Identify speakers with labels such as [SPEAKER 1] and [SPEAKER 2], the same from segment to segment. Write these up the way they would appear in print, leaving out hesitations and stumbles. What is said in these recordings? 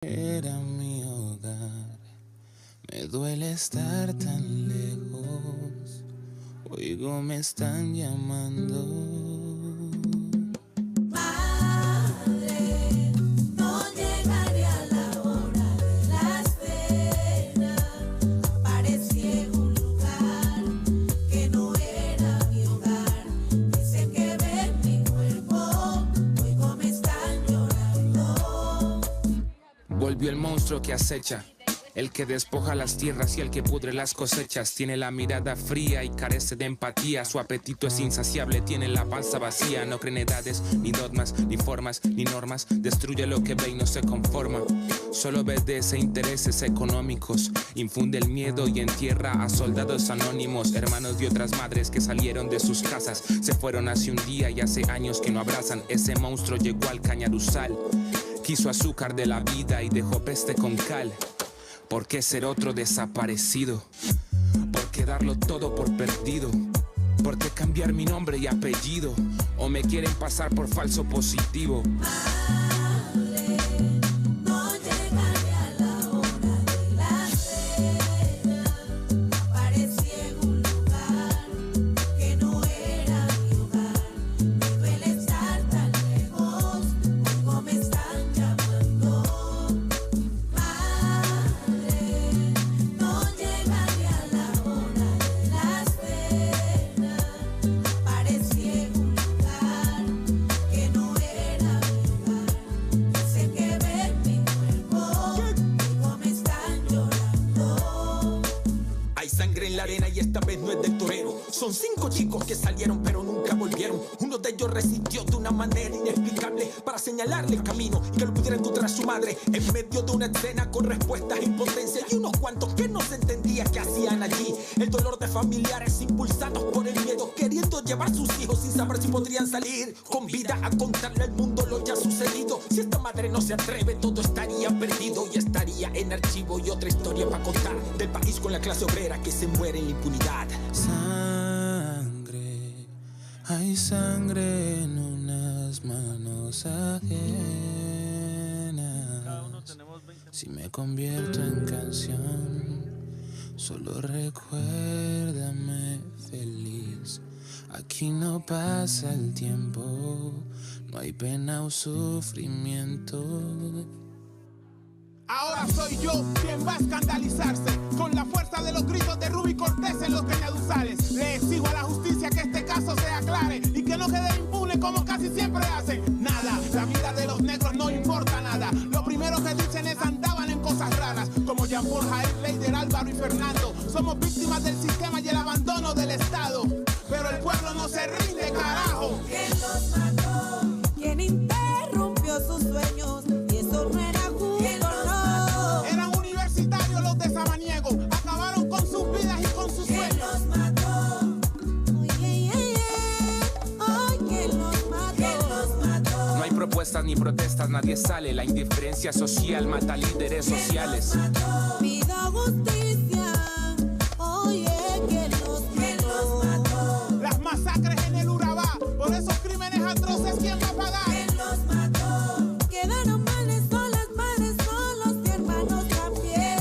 [SPEAKER 1] Era mi hogar, me duele estar tan lejos, oigo me están llamando.
[SPEAKER 2] Madre, no llegaré a la hora de la cena, aparecí en un lugar que no era mi hogar, dicen que ven mi cuerpo, oigo me están llorando.
[SPEAKER 1] Volvió el monstruo que acecha, el que despoja las tierras y el que pudre las cosechas. Tiene la mirada fría y carece de empatía. Su apetito es insaciable, tiene la panza vacía. No cree en edades, ni dogmas, ni formas, ni normas. Destruye lo que ve y no se conforma. Solo obedece intereses económicos. Infunde el miedo y entierra a soldados anónimos. Hermanos de otras madres que salieron de sus casas. Se fueron hace un día y hace años que no abrazan. Ese monstruo llegó al cañaruzal. Quiso azúcar de la vida y dejó peste con cal. ¿Por qué ser otro desaparecido? ¿Por qué darlo todo por perdido? ¿Por qué cambiar mi nombre y apellido? ¿O me quieren pasar por falso positivo?
[SPEAKER 2] Madre, no llegaré a la hora de la cena, aparecí en un lugar que no era mi hogar, me duele estar tan lejos, oigo me están llamando. Madre, no llegaré a la hora de la cena, aparecí en un lugar que no era mi hogar, dicen que ven mi cuerpo, oigo me están llorando.
[SPEAKER 3] Hay sangre en la arena y esta vez no es del torero. Son 5 chicos que salieron pero nunca volvieron. Uno de ellos resistió de una manera inexplicable para señalarle el camino y que lo pudiera encontrar su madre en medio de una escena con respuestas e impotencia y unos cuantos que no se entendía qué hacían allí. El dolor de familiares impulsados por el miedo, queriendo llevar sus hijos sin saber si podrían salir con vida a contarle al mundo lo ya sucedido. Si esta madre no se atreve, todo estaría perdido y estaría en archivo y otra historia para contar del país con la clase obrera que se muere en la impunidad.
[SPEAKER 1] Sangre, hay sangre en unas manos ajenas. Si me convierto en canción, solo recuérdame feliz. Aquí no pasa el tiempo, no hay pena o sufrimiento.
[SPEAKER 4] Ahora soy yo quien va a escandalizarse con la fuerza de los gritos de Ruby Cortés en los cañaduzales. Le exijo a la justicia que este caso se aclare y que no quede impune como casi siempre hacen. Nada, la vida de los negros no importa nada. Lo primero que dicen es andaban en cosas raras, como Jean Paul, Jair, Leider, Álvaro y Fernando. Somos víctimas del sistema y el abandono del Estado, pero el pueblo no se rinde, carajo.
[SPEAKER 2] ¿Quién los mató? ¿Quién interrumpió sus sueños? Y eso no era justo. ¿Quién los mató?
[SPEAKER 4] Eran universitarios los de Samaniego, acabaron con sus vidas y con sus
[SPEAKER 2] ¿Quién
[SPEAKER 4] sueños.
[SPEAKER 2] los mató? Oye, ay, ¿quién los mató? ¿Quién los mató?
[SPEAKER 1] No hay propuestas ni protestas, nadie sale. La indiferencia social mata líderes sociales.
[SPEAKER 2] Pido justicia. Oye, ¿quién los mató?
[SPEAKER 4] Las masacres en el Urabá, por esos crímenes atroces, ¿quién va a pagar?
[SPEAKER 2] ¿Quién los mató? Quedaron males son las madres, son los hermanos también.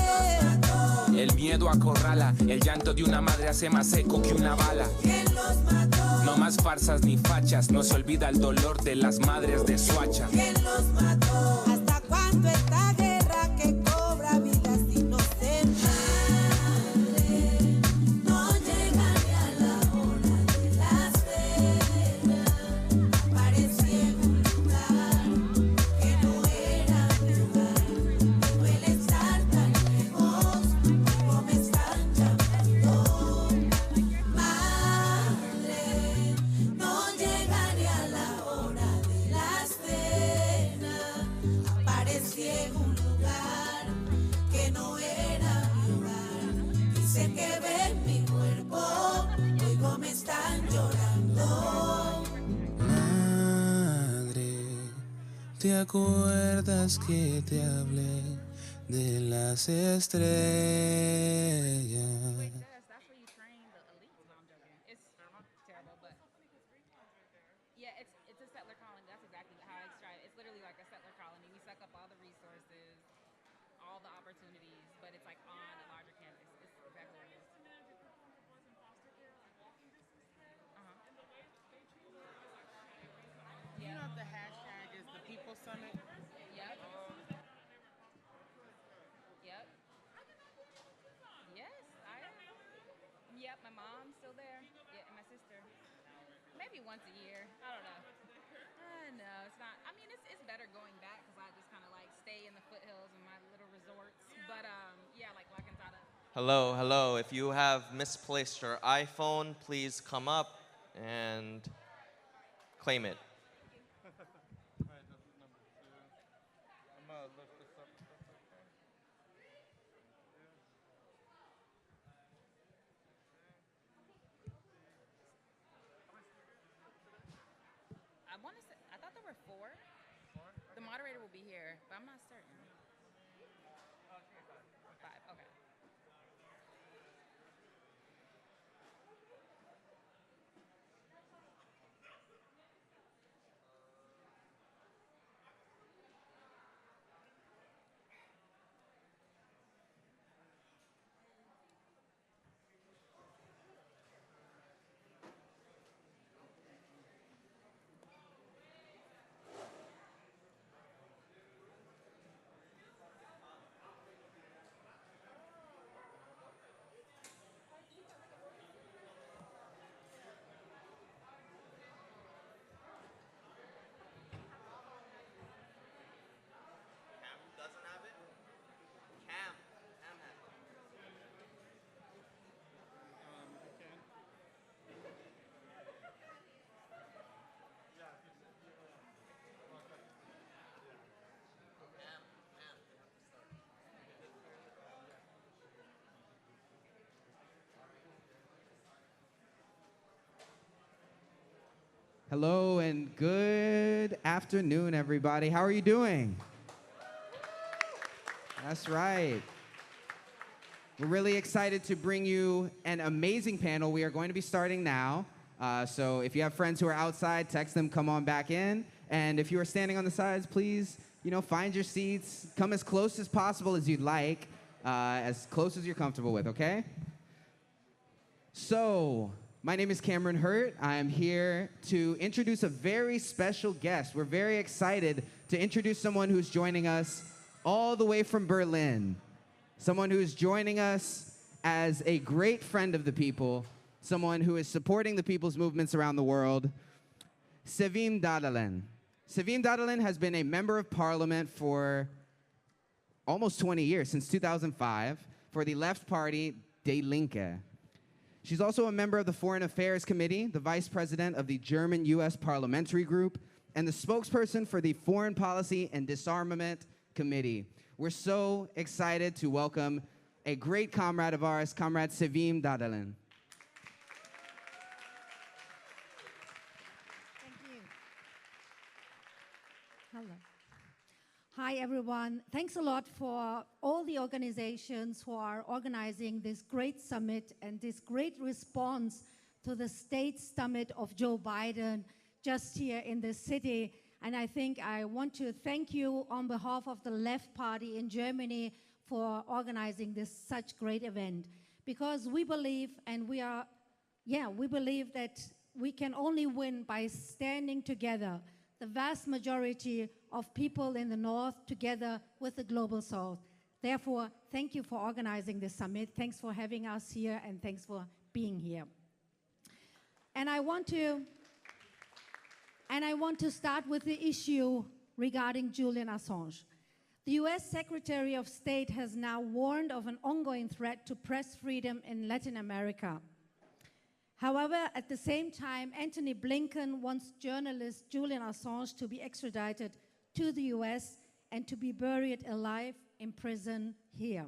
[SPEAKER 1] El miedo acorrala, el llanto de una madre hace más eco que una bala.
[SPEAKER 2] ¿Quién los mató?
[SPEAKER 1] No más farsas ni fachas, no se olvida el dolor de las madres de Soacha.
[SPEAKER 2] ¿Quién los mató? ¿Hasta cuándo esta guerra que cobra vidas inocentes? Madre, no llegaré a la hora de la cena, aparecí en un lugar que no era mi hogar, me duele estar tan lejos, como me están llamando. Madre, no llegaré a la hora de la cena, aparecí en un lugar que no era mi hogar, dicen que ven mi cuerpo, oigo me están llorando.
[SPEAKER 1] Madre, ¿te acuerdas que te hablé de las estrellas?
[SPEAKER 5] That's where you train the elites. No, I'm joking. It's terrible, but yeah, it's a settler colony. That's exactly how I describe it. It's literally like a settler colony. We suck up all the resources.
[SPEAKER 6] summit?
[SPEAKER 5] Yep. Yep. Yes, I am. Yep, my mom's still there. Yeah, and my sister. Maybe once a year. I don't know. No, it's not. I mean, it's better going back because I just kind of like stay in the foothills and my little resorts. But yeah, like La Cantada.
[SPEAKER 7] Hello, hello. If you have misplaced your iPhone, please come up and claim it.
[SPEAKER 6] All right, this is number 2. I'm going to lift this up if that's okay.
[SPEAKER 5] I want to say, I thought there were 4. The moderator will be here, but I'm not certain. 5, okay.
[SPEAKER 7] Cam doesn't have it? Cam has it.
[SPEAKER 6] You can. Yeah, if you okay.
[SPEAKER 7] Cam, you have to start.
[SPEAKER 8] Hello and good afternoon, everybody. How are you doing? That's right. We're really excited to bring you an amazing panel. We are going to be starting now. So if you have friends who are outside, text them, come on back in. And if you are standing on the sides, please, find your seats. Come as close as possible as you'd like, as close as you're comfortable with, okay? So, my name is Cameron Hurt. I'm here to introduce a very special guest. We're very excited to introduce someone who's joining us all the way from Berlin. Someone who's joining us as a great friend of the people, someone who is supporting the people's movements around the world, Sevim Dadelen. Sevim Dadelen has been a member of parliament for almost 20 years, since 2005, for the left party, Die Linke. She's also a member of the Foreign Affairs Committee, the vice president of the German-U.S. Parliamentary Group, and the spokesperson for the Foreign Policy and Disarmament Committee. We're so excited to welcome a great comrade of ours, Comrade Sevim Dadelen.
[SPEAKER 9] Thank you. Hello. Hi, everyone. Thanks a lot for all the organizations who are organizing this great summit and this great response to the state summit of Joe Biden just here in the city. And I think I want to thank you on behalf of the Left Party in Germany for organizing this such great event. Because we believe, and we believe that we can only win by standing together, the vast majority of people in the North together with the Global South. Therefore, thank you for organizing this summit. Thanks for having us here, and thanks for being here. And I want to start with the issue regarding Julian Assange. The US Secretary of State has now warned of an ongoing threat to press freedom in Latin America. However, at the same time, Antony Blinken wants journalist Julian Assange to be extradited to the US and to be buried alive in prison here.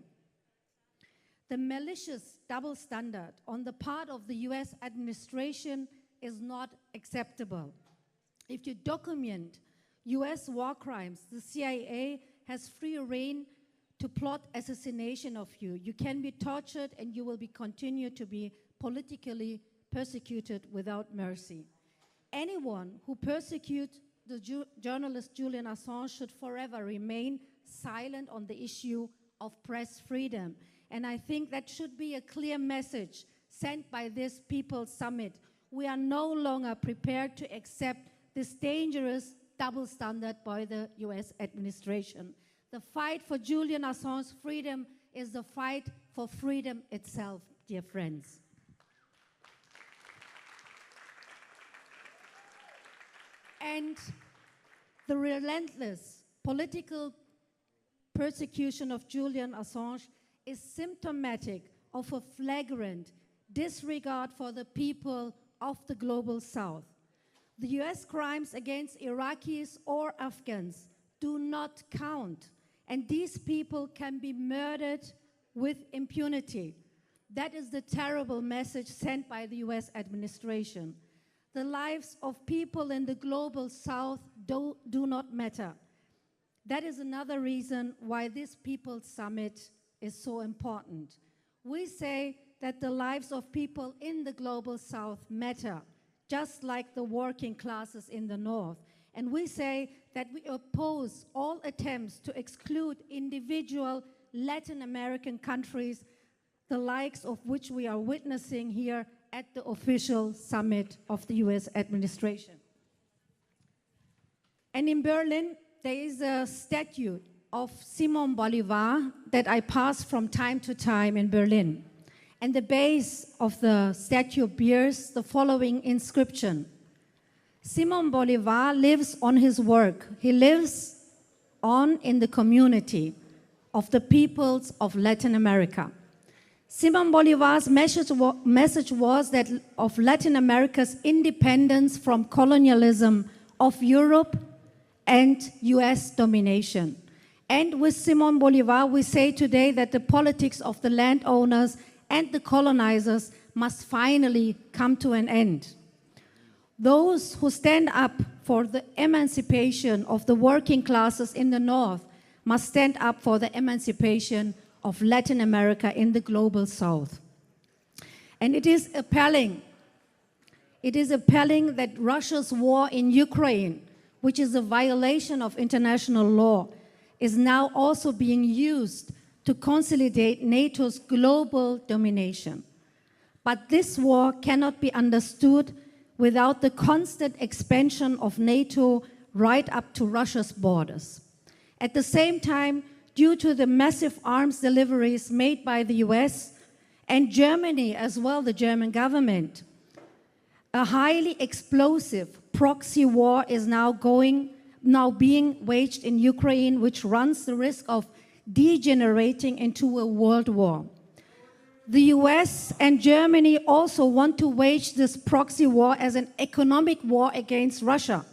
[SPEAKER 9] The malicious double standard on the part of the US administration is not acceptable. If you document US war crimes, the CIA has free rein to plot assassination of you. You can be tortured and you will continue to be politically persecuted without mercy. Anyone who persecutes the journalist Julian Assange should forever remain silent on the issue of press freedom. And I think that should be a clear message sent by this People's Summit. We are no longer prepared to accept this dangerous double standard by the US administration. The fight for Julian Assange's freedom is the fight for freedom itself, dear friends. And the relentless political persecution of Julian Assange is symptomatic of a flagrant disregard for the people of the global South. The US crimes against Iraqis or Afghans do not count, and these people can be murdered with impunity. That is the terrible message sent by the US administration. The lives of people in the global South do not matter. That is another reason why this People's Summit is so important. We say that the lives of people in the global South matter, just like the working classes in the North. And we say that we oppose all attempts to exclude individual Latin American countries, the likes of which we are witnessing here at the official summit of the US administration. And in Berlin, there is a statue of Simon Bolivar that I pass from time to time in Berlin. And the base of the statue bears the following inscription: Simon Bolivar lives on his work. He lives on in the community of the peoples of Latin America. Simon Bolivar's message was that of Latin America's independence from colonialism of Europe and US domination. And with Simon Bolivar, we say today that the politics of the landowners and the colonizers must finally come to an end. Those who stand up for the emancipation of the working classes in the North must stand up for the emancipation of Latin America in the global South. And it is appalling that Russia's war in Ukraine, which is a violation of international law, is now also being used to consolidate NATO's global domination. But this war cannot be understood without the constant expansion of NATO right up to Russia's borders. At the same time, due to the massive arms deliveries made by the US and Germany as well, the German government, a highly explosive proxy war is now being waged in Ukraine, which runs the risk of degenerating into a world war. The US and Germany also want to wage this proxy war as an economic war against Russia,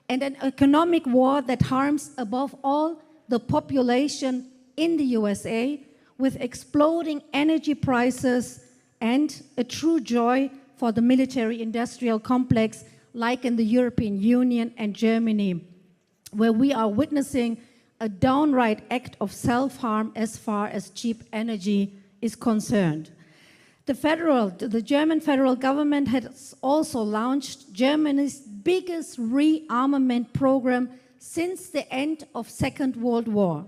[SPEAKER 9] and an economic war that harms above all the population in the USA, with exploding energy prices and a true joy for the military-industrial complex like in the European Union and Germany, where we are witnessing a downright act of self-harm as far as cheap energy is concerned. The German federal government has also launched Germany's biggest rearmament program since the end of Second World War,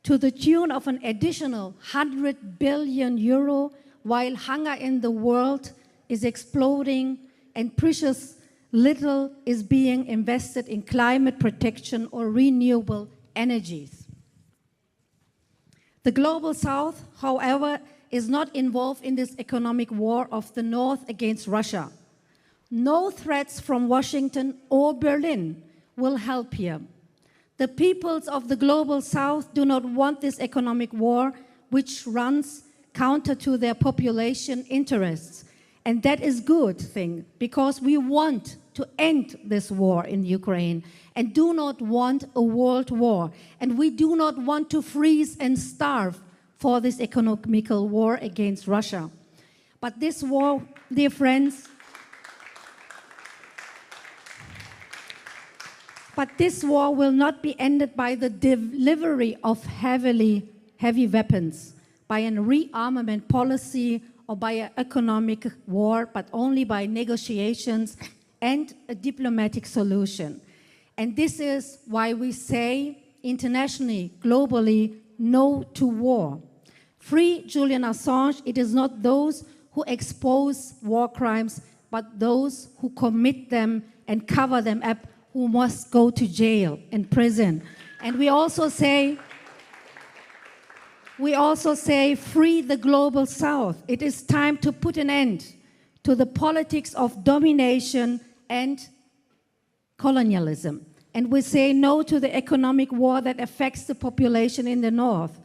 [SPEAKER 9] to the tune of an additional 100 billion euro, while hunger in the world is exploding and precious little is being invested in climate protection or renewable energies. The Global South, however, is not involved in this economic war of the North against Russia. No threats from Washington or Berlin will help here. The peoples of the Global South do not want this economic war, which runs counter to their population interests. And that is a good thing, because we want to end this war in Ukraine and do not want a world war. And we do not want to freeze and starve for this economical war against Russia. But this war, dear friends, this war will not be ended by the delivery of heavy weapons, by a rearmament policy, or by an economic war, but only by negotiations and a diplomatic solution. And this is why we say internationally, globally, no to war. Free Julian Assange. It is not those who expose war crimes, but those who commit them and cover them up who must go to jail and prison. And we also say, free the global South. It is time to put an end to the politics of domination and colonialism. And we say no to the economic war that affects the population in the North.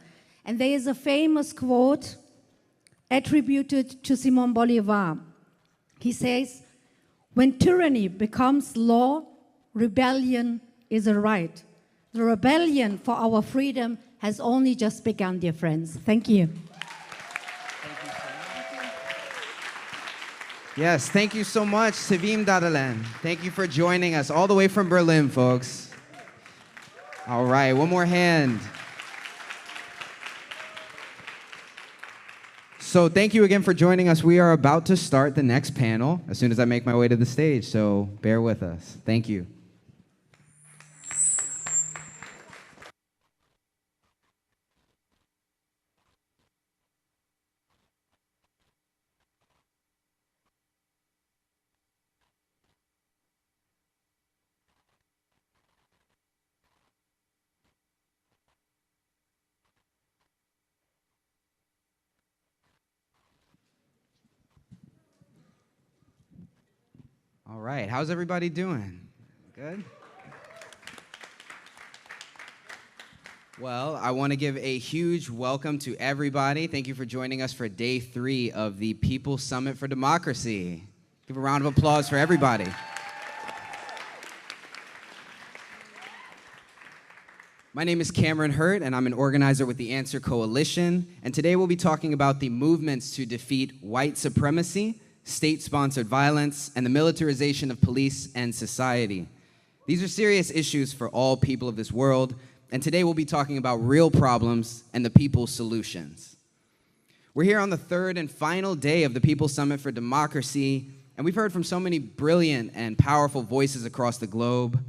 [SPEAKER 9] And there is a famous quote attributed to Simon Bolivar. He says, when tyranny becomes law, rebellion is a right. The rebellion for our freedom has only just begun, dear friends. Thank you.
[SPEAKER 8] Yes, thank you so much, Sevim Dadalen. Thank you for joining us all the way from Berlin, folks. All right, one more hand. So thank you again for joining us. We are about to start the next panel as soon as I make my way to the stage, so bear with us. Thank you. All right, how's everybody doing? Good? Well, I want to give a huge welcome to everybody. Thank you for joining us for day 3 of the People's Summit for Democracy. Give a round of applause for everybody. My name is Cameron Hurt, and I'm an organizer with the Answer Coalition. And today we'll be talking about the movements to defeat white supremacy, state-sponsored violence, and the militarization of police and society. These are serious issues for all people of this world, and today we'll be talking about real problems and the people's solutions. We're here on the 3rd and final day of the People's Summit for Democracy, and we've heard from so many brilliant and powerful voices across the globe.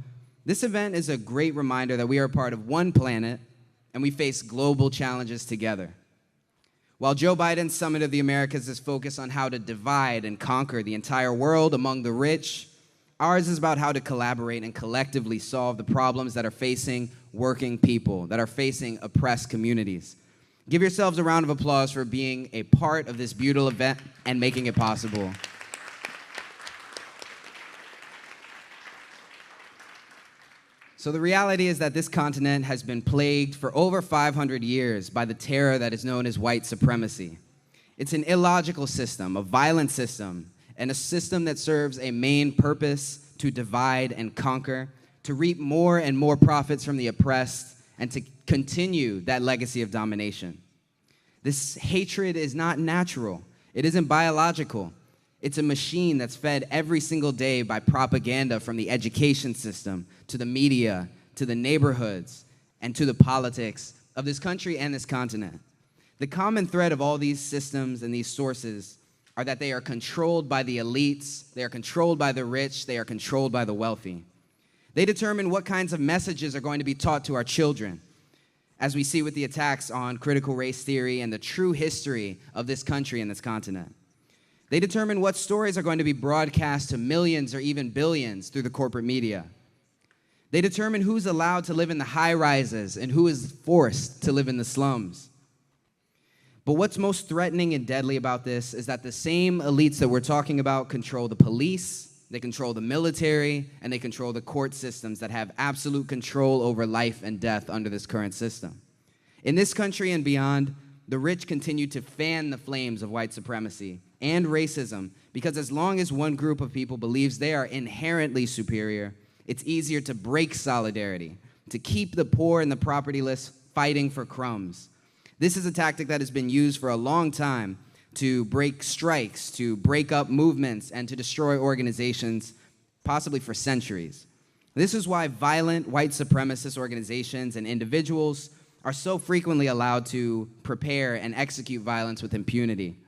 [SPEAKER 8] This event is a great reminder that we are a part of one planet, and we face global challenges together. While Joe Biden's Summit of the Americas is focused on how to divide and conquer the entire world among the rich, ours is about how to collaborate and collectively solve the problems that are facing working people, that are facing oppressed communities. Give yourselves a round of applause for being a part of this beautiful event and making it possible. So the reality is that this continent has been plagued for over 500 years by the terror that is known as white supremacy. It's an illogical system, a violent system, and a system that serves a main purpose to divide and conquer, to reap more and more profits from the oppressed, and to continue that legacy of domination. This hatred is not natural. It isn't biological. It's a machine that's fed every single day by propaganda from the education system, to the media, to the neighborhoods, and to the politics of this country and this continent. The common thread of all these systems and these sources are that they are controlled by the elites, they are controlled by the rich, they are controlled by the wealthy. They determine what kinds of messages are going to be taught to our children, as we see with the attacks on critical race theory and the true history of this country and this continent. They determine what stories are going to be broadcast to millions or even billions through the corporate media. They determine who's allowed to live in the high-rises and who is forced to live in the slums. But what's most threatening and deadly about this is that the same elites that we're talking about control the police, they control the military, and they control the court systems that have absolute control over life and death under this current system. In this country and beyond, the rich continue to fan the flames of white supremacy and racism, because as long as one group of people believes they are inherently superior, it's easier to break solidarity, to keep the poor and the propertyless fighting for crumbs. This is a tactic that has been used for a long time to break strikes, to break up movements, and to destroy organizations, possibly for centuries. This is why violent white supremacist organizations and individuals are so frequently allowed to prepare and execute violence with impunity.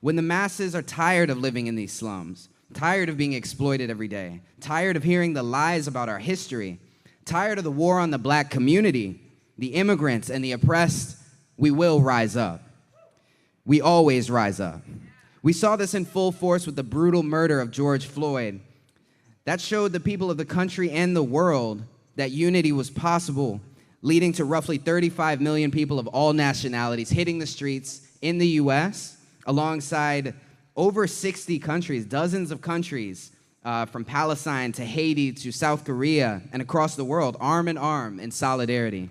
[SPEAKER 8] When the masses are tired of living in these slums, tired of being exploited every day, tired of hearing the lies about our history, tired of the war on the black community, the immigrants, and the oppressed, we will rise up. We always rise up. We saw this in full force with the brutal murder of George Floyd That showed the people of the country and the world that unity was possible, leading to roughly 35 million people of all nationalities hitting the streets in the US, alongside over 60 countries, dozens of countries, from Palestine to Haiti to South Korea and across the world, arm in arm in solidarity.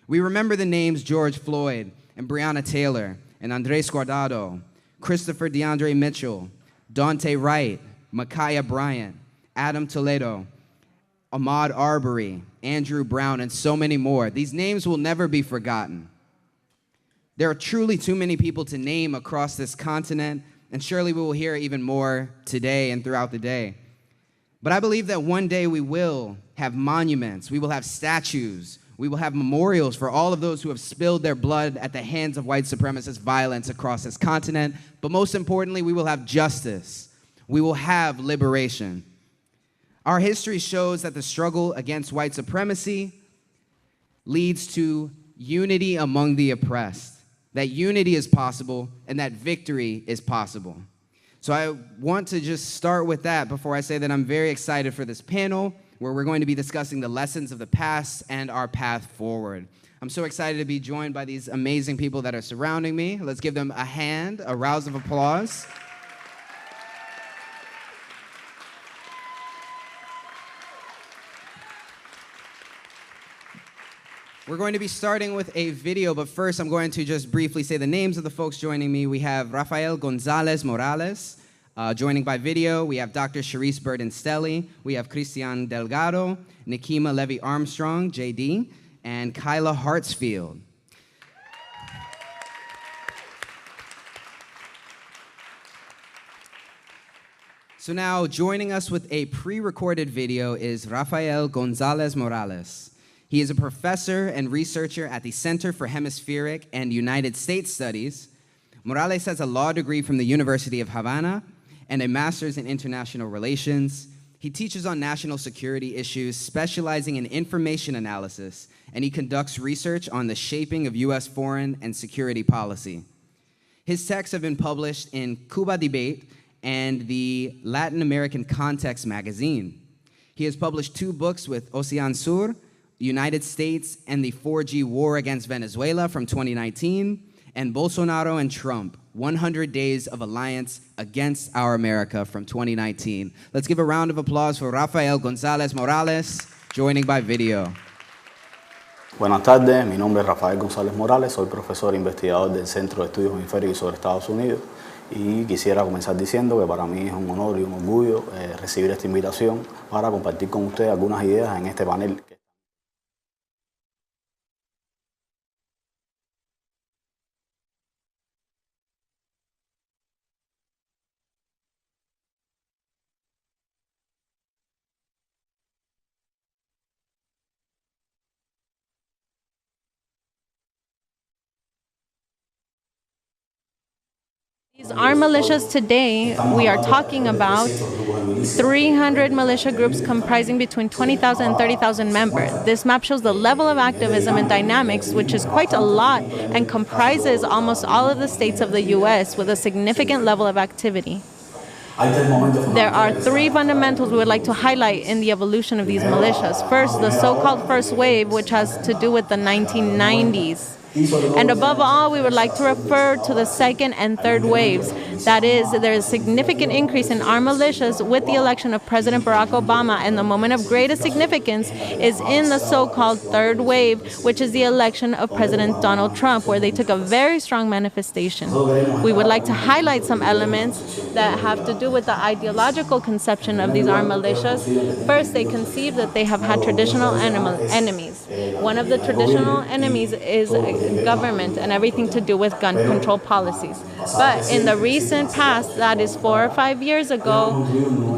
[SPEAKER 8] We remember the names George Floyd and Breonna Taylor and Andres Guardado, Christopher DeAndre Mitchell, Dante Wright, Ma'Khia Bryant, Adam Toledo, Ahmaud Arbery, Andrew Brown, and so many more. These names will never be forgotten. There are truly too many people to name across this continent, and surely we will hear even more today and throughout the day. But I believe that one day we will have monuments, we will have statues, we will have memorials for all of those who have spilled their blood at the hands of white supremacist violence across this continent. But most importantly, we will have justice. We will have liberation. Our history shows that the struggle against white supremacy leads to unity among the oppressed, that unity is possible and that victory is possible. So I want to just start with that before I say that I'm very excited for this panel where we're going to be discussing the lessons of the past and our path forward. I'm so excited to be joined by these amazing people that are surrounding me. Let's give them a hand, a rouse of applause. We're going to be starting with a video, but first I'm going to just briefly say the names of the folks joining me. We have Rafael Gonzalez Morales, joining by video. We have Dr. Charisse Burden-Stelly. We have Christian Delgado, Nekima Levy Armstrong, JD, and Kyla Hartsfield. So now joining us with a pre-recorded video is Rafael Gonzalez Morales. He is a professor and researcher at the Center for Hemispheric and United States Studies. Morales has a law degree from the University of Havana and a master's in international relations. He teaches on national security issues, specializing in information analysis, and he conducts research on the shaping of U.S. foreign and security policy. His texts have been published in Cuba Debate and the Latin American Context magazine. He has published 2 books with Ocean Sur, United States and the 4G War Against Venezuela from 2019, and Bolsonaro and Trump, 100 Days of Alliance Against Our America from 2019. Let's give a round of applause for Rafael Gonzalez Morales, joining by video.
[SPEAKER 10] Buenas tardes, mi nombre es Rafael González Morales, soy profesor investigador del Centro de Estudios Hemisféricos sobre Estados Unidos y quisiera comenzar diciendo que para mí es un honor y un orgullo recibir esta invitación para compartir con ustedes algunas ideas en este panel.
[SPEAKER 11] These armed militias today, we are talking about 300 militia groups comprising between 20,000 and 30,000 members. This map shows the level of activism and dynamics, which is quite a lot and comprises almost all of the states of the U.S. with a significant level of activity. There are 3 fundamentals we would like to highlight in the evolution of these militias. First, the so-called first wave, which has to do with the 1990s. And above all, we would like to refer to the second and third waves. That is, there is a significant increase in armed militias with the election of President Barack Obama, and the moment of greatest significance is in the so-called third wave, which is the election of President Donald Trump, where they took a very strong manifestation. We would like to highlight some elements that have to do with the ideological conception of these armed militias. First, they conceive that they have had traditional enemies. One of the traditional enemies is government and everything to do with gun control policies. But in the recent past, that is 4 or 5 years ago,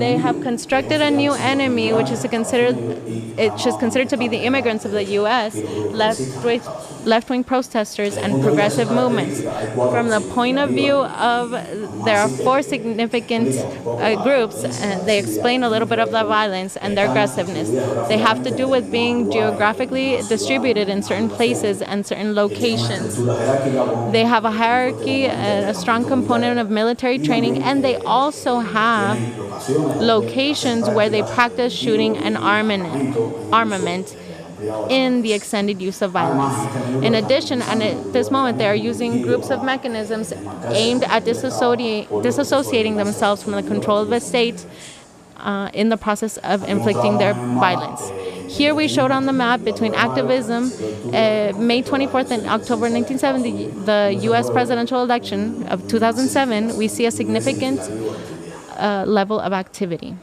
[SPEAKER 11] they have constructed a new enemy, which is considered to be the immigrants of the U.S., left with left-wing protesters and progressive movements. From the point of view of, there are 4 significant groups, and they explain a little bit of the violence and their aggressiveness. They have to do with being geographically distributed in certain places and certain locations. They have a hierarchy, a strong component of military training, and they also have locations where they practice shooting and armament in the extended use of violence. In addition, and at this moment, they are using groups of mechanisms aimed at disassociating themselves from the control of the state in the process of inflicting their violence. Here we showed on the map between activism, May 24th and October 1970, the U.S. presidential election of 2007, we see a significant level of activity.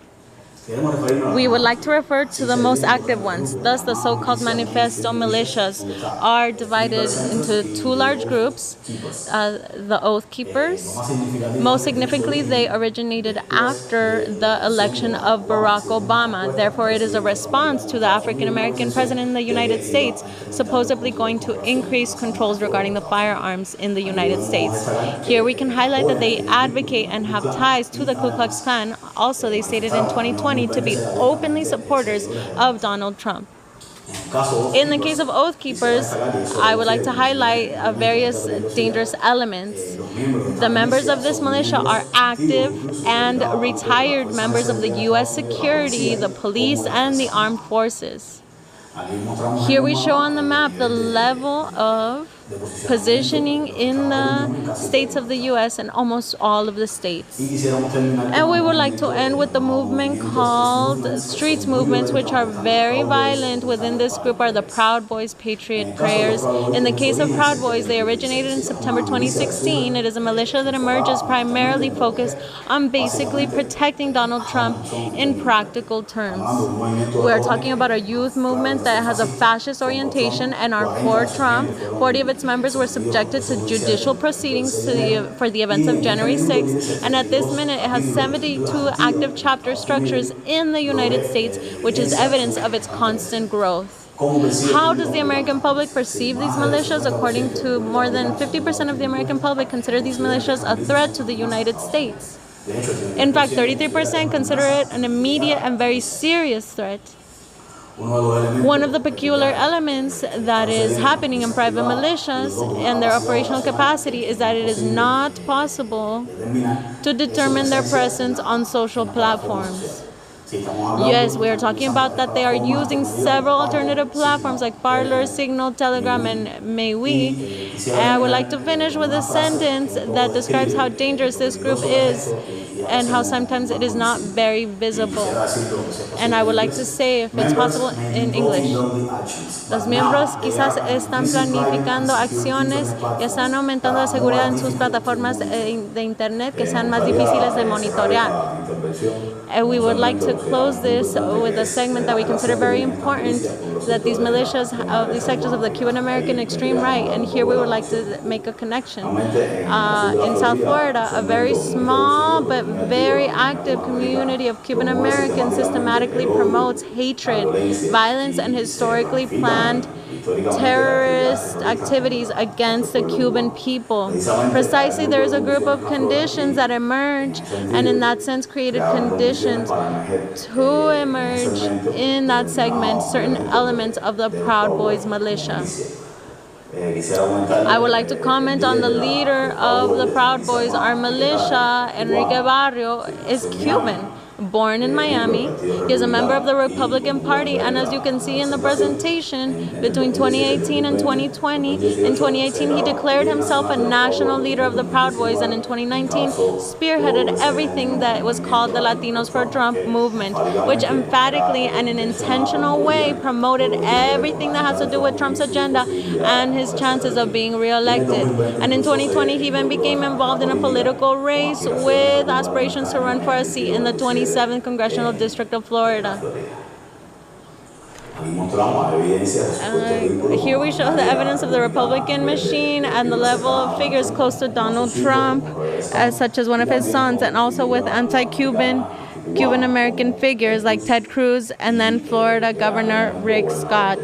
[SPEAKER 11] We would like to refer to the most active ones. Thus, the so-called manifesto militias are divided into 2 large groups, the Oath Keepers. Most significantly, they originated after the election of Barack Obama. Therefore, it is a response to the African-American president in the United States supposedly going to increase controls regarding the firearms in the United States. Here we can highlight that they advocate and have ties to the Ku Klux Klan. Also, they stated in 2020 to be openly supporters of Donald Trump. In the case of Oath Keepers, I would like to highlight various dangerous elements. The members of this militia are active and retired members of the U.S. security, the police, and the armed forces. Here we show on the map the level of positioning in the states of the U.S. and almost all of the states. And we would like to end with the movement called Streets Movements, which are very violent. Within this group are the Proud Boys Patriot Prayers. In the case of Proud Boys, they originated in September 2016. It is a militia that emerges primarily focused on basically protecting Donald Trump in practical terms. We are talking about a youth movement that has a fascist orientation and are for Trump. 40 of its members were subjected to judicial proceedings for the events of January 6th, and at this minute it has 72 active chapter structures in the United States, which is evidence of its constant growth. How does the American public perceive these militias? According to more than 50% of the American public consider these militias a threat to the United States. In fact, 33% consider it an immediate and very serious threat. One of the peculiar elements that is happening in private militias and their operational capacity is that it is not possible to determine their presence on social platforms. Yes, we are talking about that they are using several alternative platforms like Parler, Signal, Telegram, and MeWe. And I would like to finish with a sentence that describes how dangerous this group is and how sometimes it is not very visible. And I would like to say, if it's possible, in English. Los miembros quizás están planificando acciones y están aumentando la seguridad en sus plataformas de Internet que sean más difíciles de monitorear. And we would like to close this with a segment that we consider very important, that these militias of these sectors of the Cuban American extreme right, and here we would like to make a connection. In South Florida, a very small but very active community of Cuban Americans systematically promotes hatred, violence, and historically planned terrorist activities against the Cuban people. Precisely, there is a group of conditions that emerge, and in that sense created conditions to emerge in that segment certain elements of the Proud Boys militia. I would like to comment on the leader of the Proud Boys. Our militia, Enrique Barrio, is Cuban. Born in Miami, he is a member of the Republican Party, and as you can see in the presentation, between 2018 and 2020, in 2018 he declared himself a national leader of the Proud Boys, and in 2019 spearheaded everything that was called the Latinos for Trump movement, which emphatically and in an intentional way promoted everything that has to do with Trump's agenda and his chances of being re-elected. And in 2020 he even became involved in a political race with aspirations to run for a seat in the 27th Congressional District of Florida. Here we show the evidence of the Republican machine and the level of figures close to Donald Trump, such as one of his sons, and also with anti-Cuban, Cuban-American figures like Ted Cruz and then Florida Governor Rick Scott.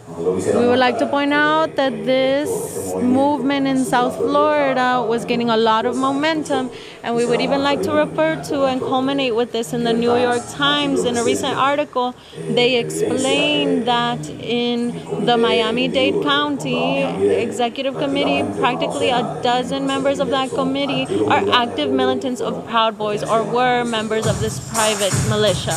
[SPEAKER 11] We would like to point out that this movement in South Florida was gaining a lot of momentum, and we would even like to refer to and culminate with this in the New York Times. In a recent article, they explained that in the Miami-Dade County Executive Committee, practically a dozen members of that committee are active militants of Proud Boys or were members of this private militia.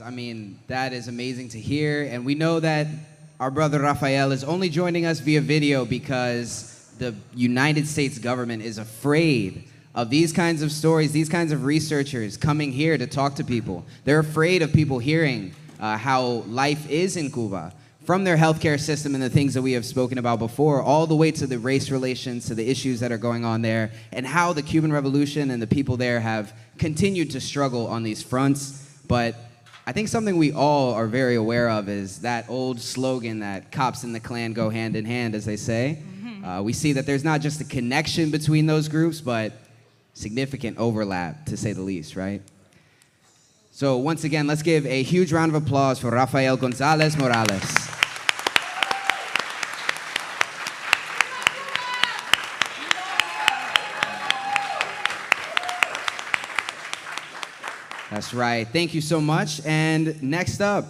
[SPEAKER 8] I mean, that is amazing to hear. And we know that our brother Rafael is only joining us via video because the United States government is afraid of these kinds of stories, these kinds of researchers coming here to talk to people. They're afraid of people hearing how life is in Cuba, from their healthcare system and the things that we have spoken about before, all the way to the race relations, to the issues that are going on there, and how the Cuban Revolution and the people there have continued to struggle on these fronts. But I think something we all are very aware of is that old slogan that cops and the Klan go hand in hand, as they say. We see that there's not just a connection between those groups, but significant overlap, to say the least, right? So once again, let's give a huge round of applause for Rafael Gonzalez Morales. That's right. Thank you so much. And next up,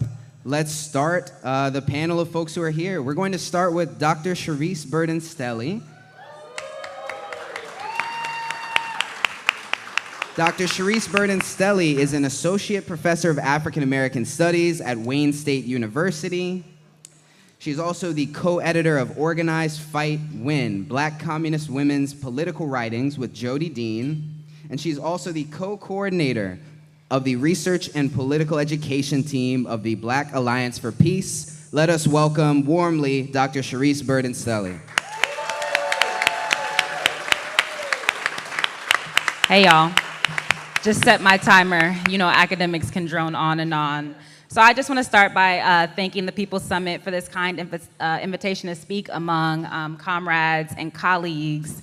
[SPEAKER 8] let's start the panel of folks who are here. We're going to start with Dr. Charisse Burden-Stelly. Dr. Charisse Burden-Stelly is an associate professor of African American Studies at Wayne State University. She's also the co-editor of Organize, Fight, Win, Black Communist Women's Political Writings with Jodi Dean. And she's also the co-coordinator of the Research and Political Education team of the Black Alliance for Peace. Let us welcome warmly Dr. Charisse Burden-Stelly.
[SPEAKER 12] Hey, y'all. Just set my timer. You know, academics can drone on and on. So I just want to start by thanking the People's Summit for this kind invitation to speak among comrades and colleagues.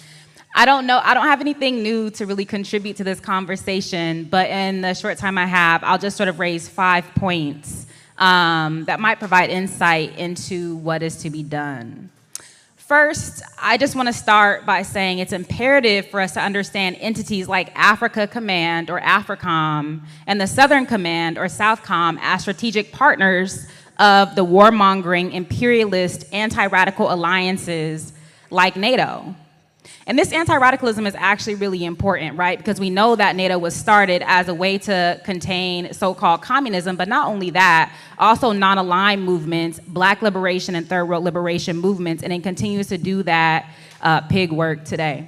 [SPEAKER 12] I don't have anything new to really contribute to this conversation, but in the short time I have, I'll just sort of raise 5 points that might provide insight into what is to be done. First, I just want to start by saying it's imperative for us to understand entities like Africa Command, or AFRICOM, and the Southern Command, or SOUTHCOM, as strategic partners of the warmongering, imperialist, anti-radical alliances like NATO. And this anti-radicalism is actually really important, right? Because we know that NATO was started as a way to contain so-called communism, but not only that, also non-aligned movements, Black liberation and third world liberation movements, and it continues to do that pig work today.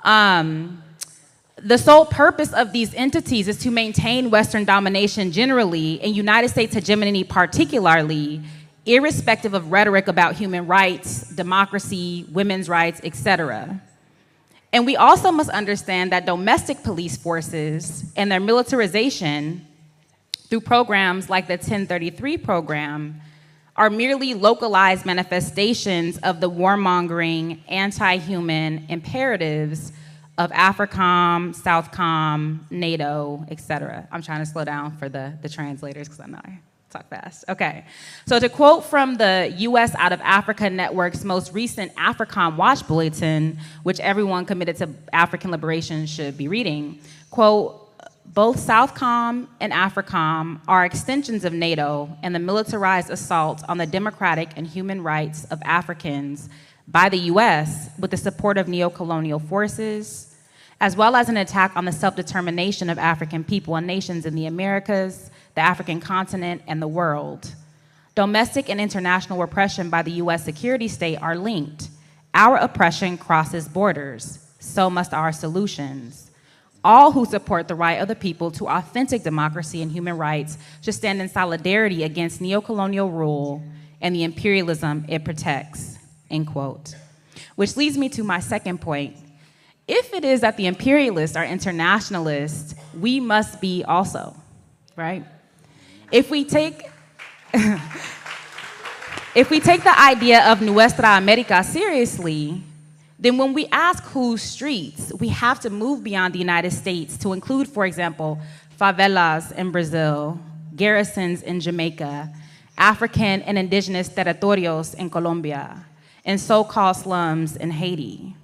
[SPEAKER 12] The sole purpose of these entities is to maintain Western domination generally, and United States hegemony particularly, irrespective of rhetoric about human rights, democracy, women's rights, etc. And we also must understand that domestic police forces and their militarization through programs like the 1033 program are merely localized manifestations of the warmongering, anti-human imperatives of AFRICOM, SOUTHCOM, NATO, etc. I'm trying to slow down for the translators because I know I talk fast. Okay. So to quote from the U.S. Out of Africa Network's most recent AFRICOM Watch Bulletin, which everyone committed to African liberation should be reading, quote, both SOUTHCOM and AFRICOM are extensions of NATO and the militarized assault on the democratic and human rights of Africans by the U.S. with the support of neocolonial forces, as well as an attack on the self-determination of African people and nations in the Americas, the African continent, and the world. Domestic and international repression by the U.S. security state are linked. Our oppression crosses borders. So must our solutions. All who support the right of the people to authentic democracy and human rights should stand in solidarity against neocolonial rule and the imperialism it protects, end quote. Which leads me to my second point. If it is that the imperialists are internationalists, we must be also, right? If we take the idea of Nuestra America seriously, then when we ask whose streets, we have to move beyond the United States to include, for example, favelas in Brazil, garrisons in Jamaica, African and indigenous territorios in Colombia, and so-called slums in Haiti.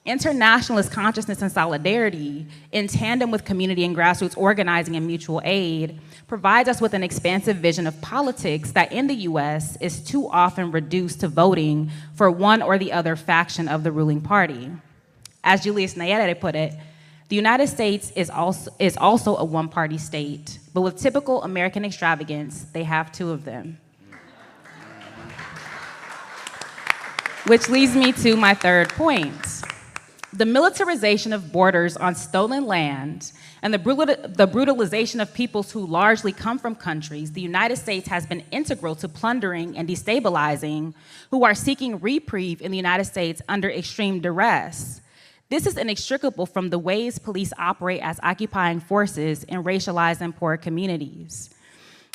[SPEAKER 12] Internationalist consciousness and solidarity, in tandem with community and grassroots organizing and mutual aid, provides us with an expansive vision of politics that in the US is too often reduced to voting for one or the other faction of the ruling party. As Julius Nyerere put it, the United States is also a one-party state, but with typical American extravagance, they have two of them. Which leads me to my third point. The militarization of borders on stolen land and the brutalization of peoples who largely come from countries the United States has been integral to plundering and destabilizing, who are seeking reprieve in the United States under extreme duress. This is inextricable from the ways police operate as occupying forces in racialized and poor communities.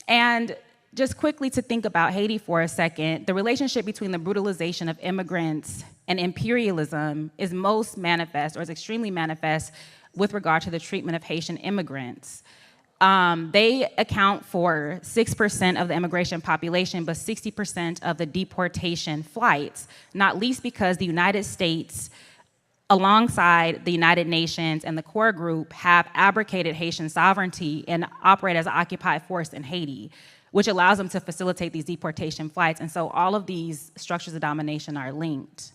[SPEAKER 12] And just quickly to think about Haiti for a second, the relationship between the brutalization of immigrants and imperialism is most manifest, or is extremely manifest, with regard to the treatment of Haitian immigrants. They account for 6% of the immigration population, but 60% of the deportation flights, not least because the United States, alongside the United Nations and the core group, have abrogated Haitian sovereignty and operate as an occupied force in Haiti, which allows them to facilitate these deportation flights. And so all of these structures of domination are linked.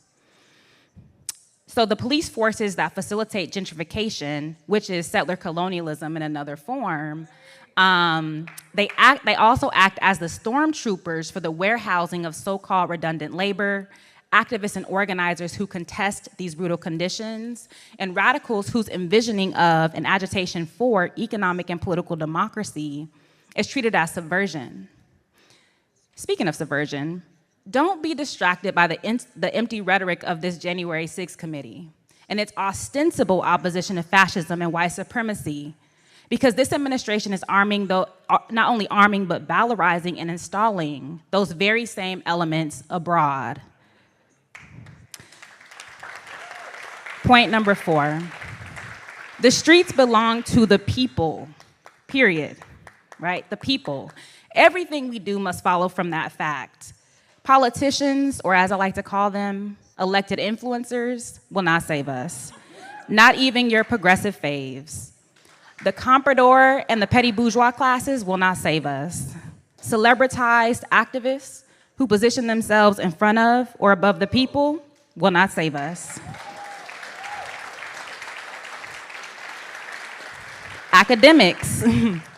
[SPEAKER 12] So the police forces that facilitate gentrification, which is settler colonialism in another form, they also act as the stormtroopers for the warehousing of so-called redundant labor, activists and organizers who contest these brutal conditions, and radicals whose envisioning of and agitation for economic and political democracy is treated as subversion. Speaking of subversion, don't be distracted by the empty rhetoric of this January 6th committee and its ostensible opposition to fascism and white supremacy, because this administration is not only arming, but valorizing and installing those very same elements abroad. Point number 4, the streets belong to the people, period, right? The people. Everything we do must follow from that fact. Politicians, or as I like to call them, elected influencers, will not save us. Not even your progressive faves. The comprador and the petty bourgeois classes will not save us. Celebritized activists who position themselves in front of or above the people will not save us. Academics,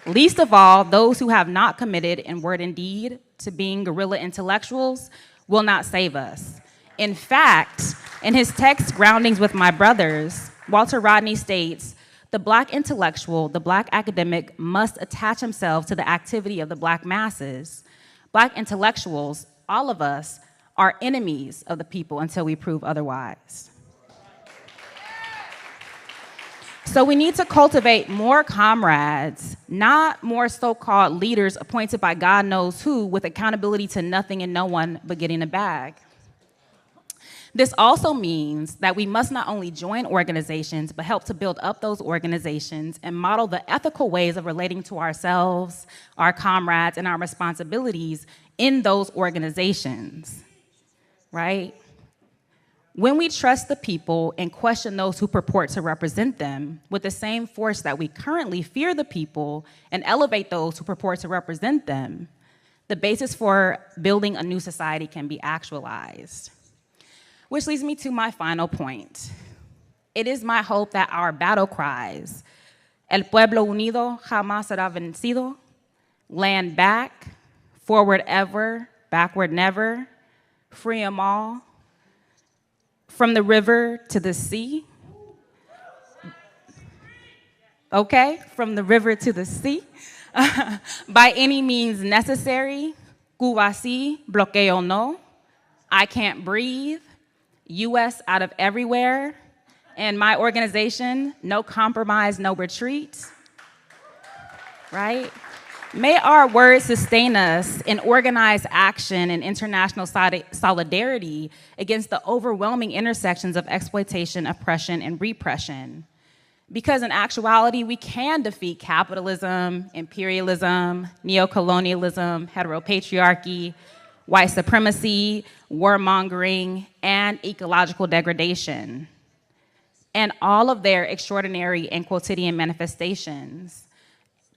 [SPEAKER 12] least of all those who have not committed in word and deed to being guerrilla intellectuals, will not save us. In fact, in his text, Groundings with My Brothers, Walter Rodney states, the Black intellectual, the Black academic must attach himself to the activity of the Black masses. Black intellectuals, all of us, are enemies of the people until we prove otherwise. So we need to cultivate more comrades, not more so-called leaders appointed by God knows who with accountability to nothing and no one but getting a bag. This also means that we must not only join organizations, but help to build up those organizations and model the ethical ways of relating to ourselves, our comrades, and our responsibilities in those organizations, right? When we trust the people and question those who purport to represent them with the same force that we currently fear the people and elevate those who purport to represent them, the basis for building a new society can be actualized. Which leads me to my final point. It is my hope that our battle cries, El pueblo unido jamás será vencido, land back, forward ever, backward never, free 'em all, from the river to the sea. Okay, from the river to the sea. By any means necessary, Cuba sí, bloqueo no, I can't breathe, US out of everywhere, and my organization, no compromise, no retreat, right? May our words sustain us in organized action and international solidarity against the overwhelming intersections of exploitation, oppression, and repression. Because in actuality, we can defeat capitalism, imperialism, neocolonialism, heteropatriarchy, white supremacy, warmongering, and ecological degradation, and all of their extraordinary and quotidian manifestations.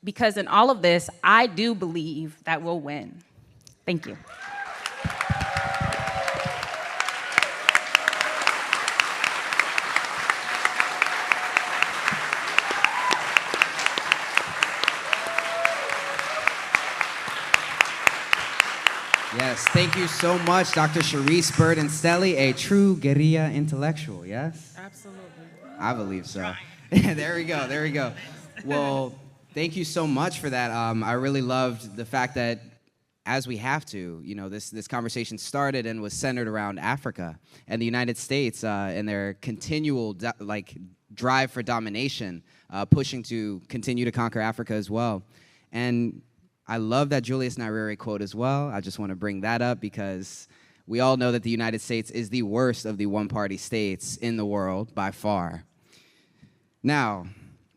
[SPEAKER 12] Because in all of this, I do believe that we'll win. Thank you.
[SPEAKER 8] Yes, thank you so much, Dr. Charisse Burden-Stelly, a true guerrilla intellectual, yes?
[SPEAKER 12] Absolutely.
[SPEAKER 8] I believe so. There we go, there we go. Well, thank you so much for that. I really loved the fact that, as we have to, you know, this conversation started and was centered around Africa and the United States and their continual drive for domination, pushing to continue to conquer Africa as well. And I love that Julius Nyerere quote as well. I just want to bring that up because we all know that the United States is the worst of the one-party states in the world by far. Now,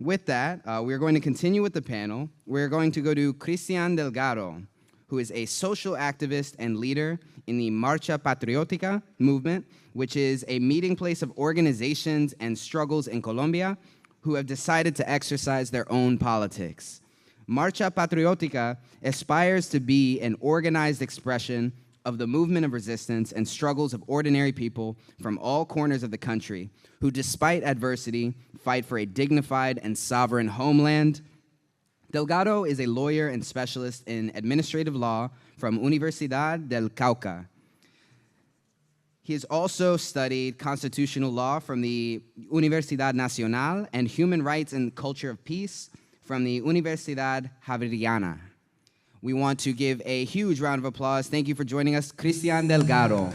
[SPEAKER 8] with that, we're going to continue with the panel. We're going to go to Cristian Delgado, who is a social activist and leader in the Marcha Patriótica movement, which is a meeting place of organizations and struggles in Colombia who have decided to exercise their own politics. Marcha Patriótica aspires to be an organized expression of the movement of resistance and struggles of ordinary people from all corners of the country who, despite adversity, fight for a dignified and sovereign homeland. Delgado is a lawyer and specialist in administrative law from Universidad del Cauca. He has also studied constitutional law from the Universidad Nacional and human rights and culture of peace from the Universidad Javeriana. We want to give a huge round of applause. Thank you for joining us, Cristian Delgado.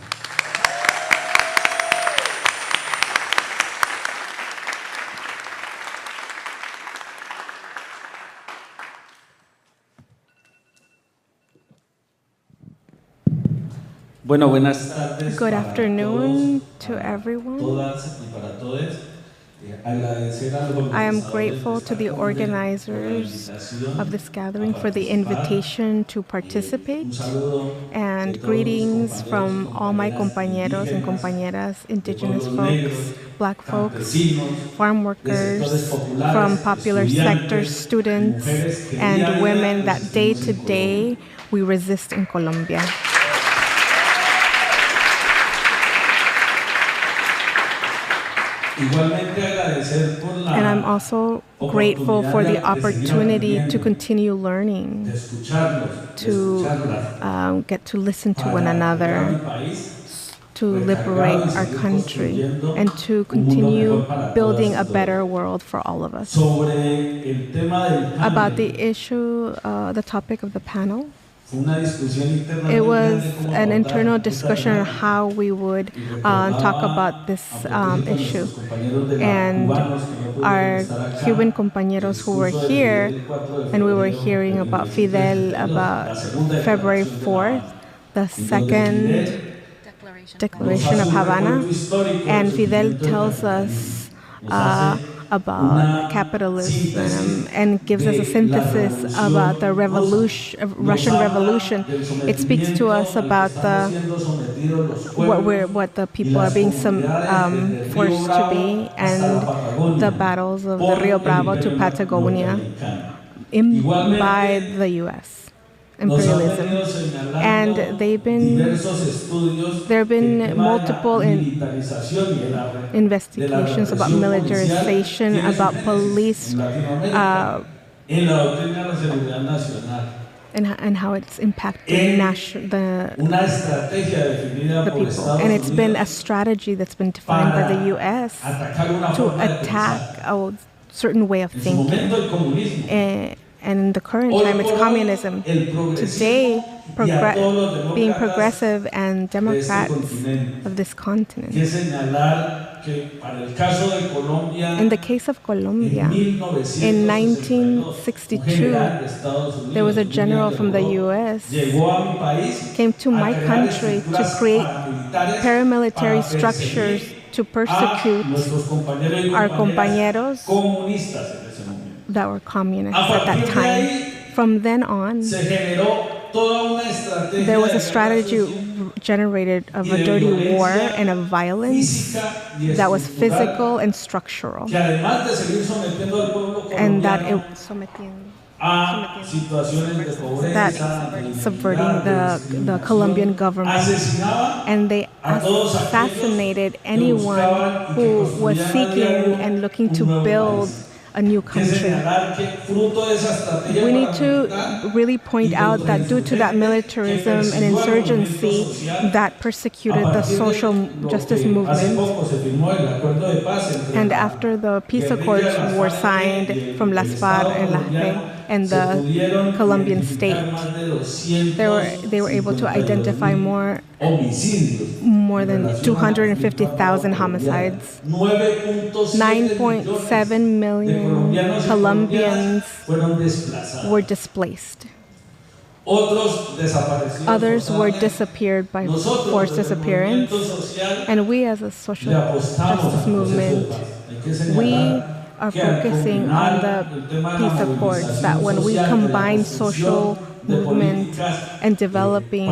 [SPEAKER 13] Bueno, buenas tardes.
[SPEAKER 14] Good afternoon to everyone.
[SPEAKER 13] Todas y para todos.
[SPEAKER 14] I am grateful to the organizers of this gathering for the invitation to participate, and greetings from all my compañeros and compañeras, indigenous folks, black folks, farm workers, from popular sectors, students, and women that day to day we resist in Colombia. And I'm also grateful for the opportunity to continue learning, to get to listen to one another, to liberate our country, and to continue building a better world for all of us. About the issue, the topic of the panel, it was an internal discussion on how we would talk about this issue. And our Cuban compañeros who were here, and we were hearing about Fidel about February 4th, the second Declaration of Havana. And Fidel tells us about capitalism and gives us a synthesis about the Russian Revolution. It speaks to us about what the people are being forced to be, and the battles of the Rio Bravo to Patagonia by the U.S. imperialism. And there have been multiple investigations about militarization, about police, and how it's impacted the people. And it's been a strategy that's been defined by the U.S. to attack a certain way of thinking. and in the current time it's communism. Today, being progressive and Democrats of this continent. In the case of Colombia, in 1962, there was a general from the U.S. came to my country to create paramilitary structures to persecute our compañeros that were communists at that time. From then on, there was a strategy generated of a dirty war and of violence that was physical and structural, and that it subverting the Colombian government, and they assassinated anyone who was seeking and looking to build a new country. We need to really point out that due to that militarism and insurgency that persecuted the social justice movement, and after the peace accords were signed from Las FARC and La FARC and the Colombian state, they were able to identify more than 250,000 homicides. 9.7 million Colombians were displaced. Others were disappeared by forced disappearance. And we as a social justice movement, we are focusing on the peace accords, that when we combine social movement and developing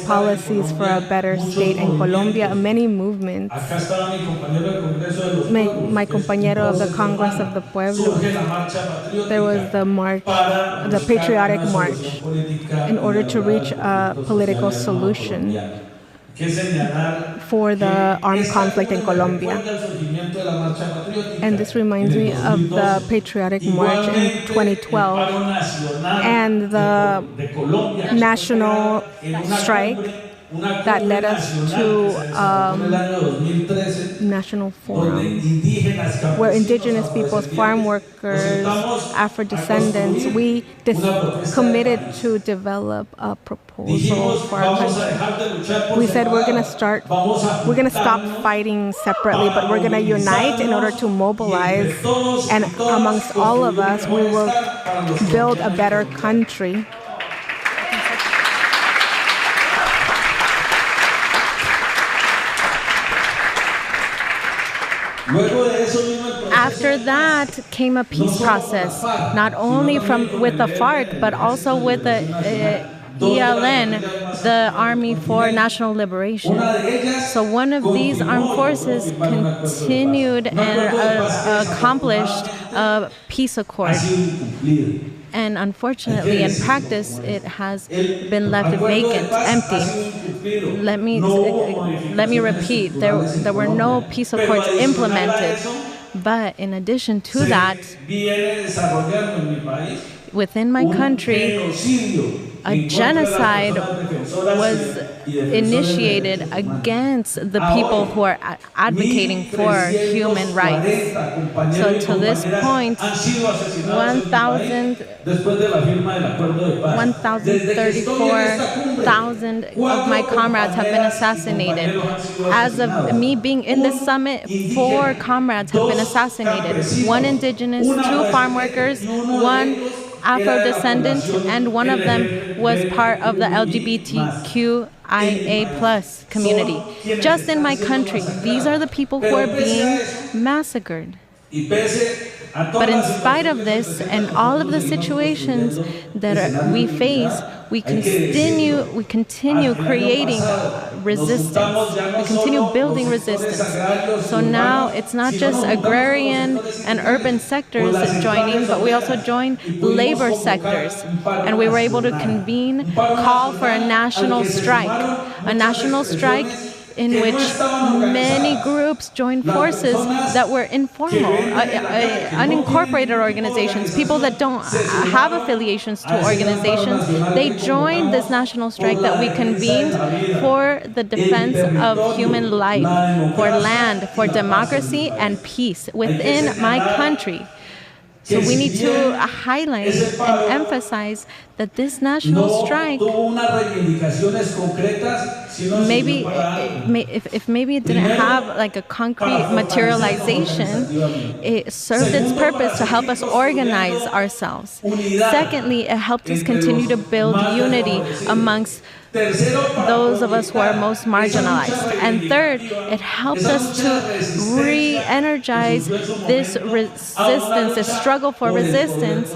[SPEAKER 14] policies for a better state in Colombia, many movements. My compañero of the Congress of the Pueblo, there was the march, the patriotic march, in order to reach a political solution for the armed conflict in Colombia. And this reminds me of the Patriotic March in 2012 and the national strike that led us to national forum where indigenous peoples, farm workers, Afro-descendants, we committed to develop a proposal for our country. We said we're going to stop fighting separately, but we're going to unite in order to mobilize, and amongst all of us, we will build a better country.
[SPEAKER 11] After that came a peace process, not only with the FARC, but also with the ELN, the Army for National Liberation. So one of these armed forces continued and accomplished a peace accord. And unfortunately, in practice, it has been left vacant, empty. Let me repeat, there were no peace accords implemented. But in addition to that, within my country, a genocide was initiated against the people who are advocating for human rights. So to this point, 134,000 of my comrades have been assassinated. As of me being in this summit, 4 comrades have been assassinated. 1 indigenous, 2 farm workers, 1 Afro-descendant, and one of them was part of the LGBTQIA+ community. Just in my country, these are the people who are being massacred. But in spite of this and all of the situations that we face, we continue creating resistance. We continue building resistance. So now it's not just agrarian and urban sectors joining, but we also join labor sectors. And we were able to call for a national strike in which many groups joined forces that were informal, unincorporated organizations, people that don't have affiliations to organizations. They joined this national strike that we convened for the defense of human life, for land, for democracy and peace within my country. So we need to highlight and emphasize that this national strike, maybe if maybe it didn't have like a concrete materialization, it served its purpose to help us organize ourselves. Secondly, it helped us continue to build unity amongst those of us who are most marginalized. And third, it helped us to re-energize this resistance, this struggle for resistance,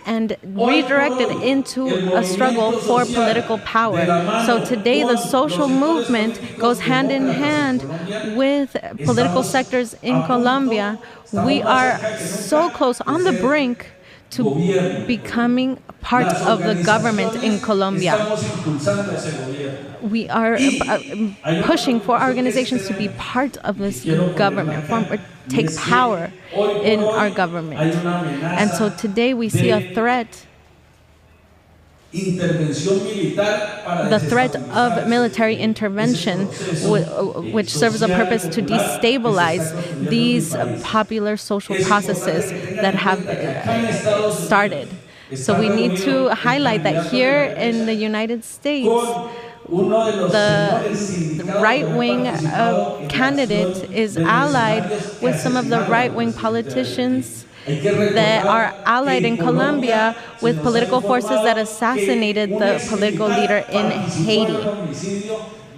[SPEAKER 11] and redirect it into a struggle for political power. So today the social movement goes hand in hand with political sectors in Colombia. We are so close, on the brink, to becoming part of the government in Colombia. We are pushing for organizations to be part of this government, take power in our government. And so today we see a threat, the threat of military intervention, which serves a purpose to destabilize these popular social processes that have started. So we need to highlight that here in the United States, the right-wing candidate is allied with some of the right-wing politicians that are allied in Colombia with political forces that assassinated the political leader in Haiti.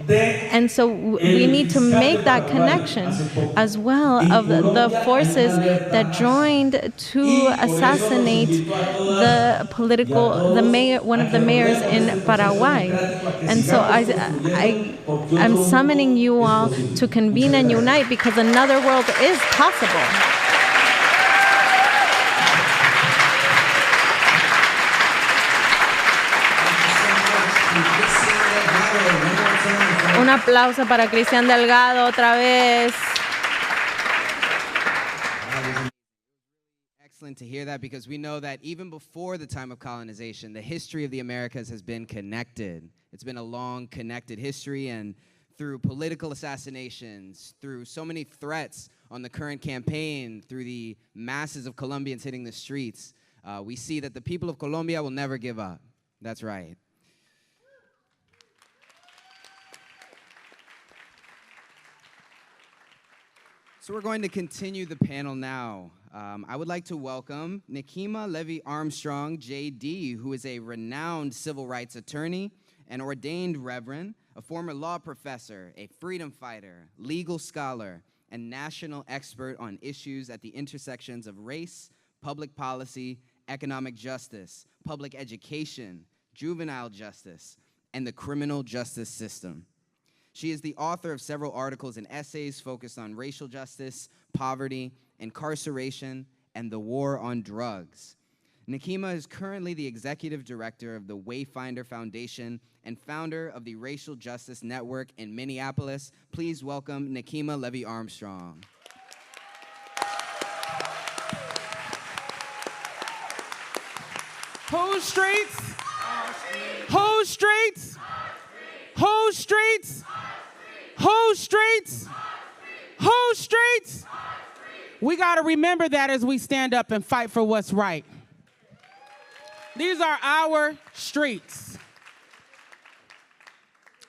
[SPEAKER 11] And so we need to make that connection as well of the forces that joined to assassinate the mayor, one of the mayors in Paraguay. And so I'm summoning you all to convene and unite, because another world is possible. Un aplauso para Cristian Delgado otra vez.
[SPEAKER 8] Excellent to hear that, because we know that even before the time of colonization, the history of the Americas has been connected. It's been a long connected history, and through political assassinations, through so many threats on the current campaign, through the masses of Colombians hitting the streets, we see that the people of Colombia will never give up. That's right. So we're going to continue the panel now. I would like to welcome Nekima Levy Armstrong, J.D., who is a renowned civil rights attorney, an ordained reverend, a former law professor, a freedom fighter, legal scholar, and national expert on issues at the intersections of race, public policy, economic justice, public education, juvenile justice, and the criminal justice system. She is the author of several articles and essays focused on racial justice, poverty, incarceration, and the war on drugs. Nekima is currently the executive director of the Wayfinder Foundation and founder of the Racial Justice Network in Minneapolis. Please welcome Nekima Levy Armstrong.
[SPEAKER 4] Whose streets? Whose streets? Whose streets? Whose streets? Whose streets? We got to remember that as we stand up and fight for what's right. These are our streets.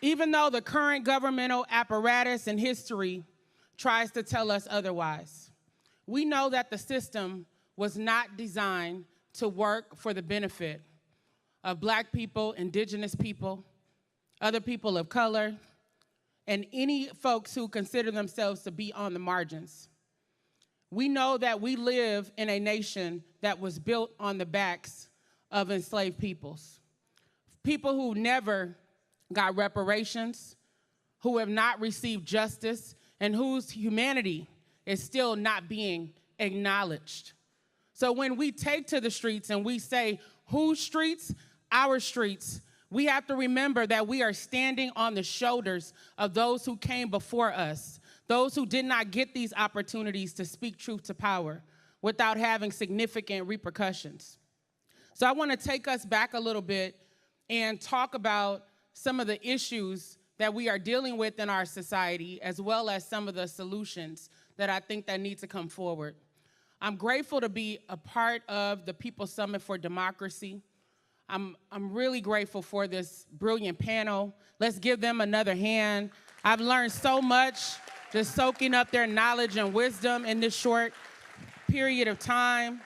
[SPEAKER 4] Even though the current governmental apparatus and history tries to tell us otherwise, we know that the system was not designed to work for the benefit of Black people, indigenous people, other people of color, and any folks who consider themselves to be on the margins. We know that we live in a nation that was built on the backs of enslaved peoples. People who never got reparations, who have not received justice, and whose humanity is still not being acknowledged. So when we take to the streets and we say, whose streets? Our streets. We have to remember that we are standing on the shoulders of those who came before us, those who did not get these opportunities to speak truth to power without having significant repercussions. So I want to take us back a little bit and talk about some of the issues that we are dealing with in our society, as well as some of the solutions that I think that need to come forward.
[SPEAKER 15] I'm grateful to be a part of the People's Summit for Democracy. I'm really grateful for this brilliant panel. Let's give them another hand. I've learned so much just soaking up their knowledge and wisdom in this short period of time.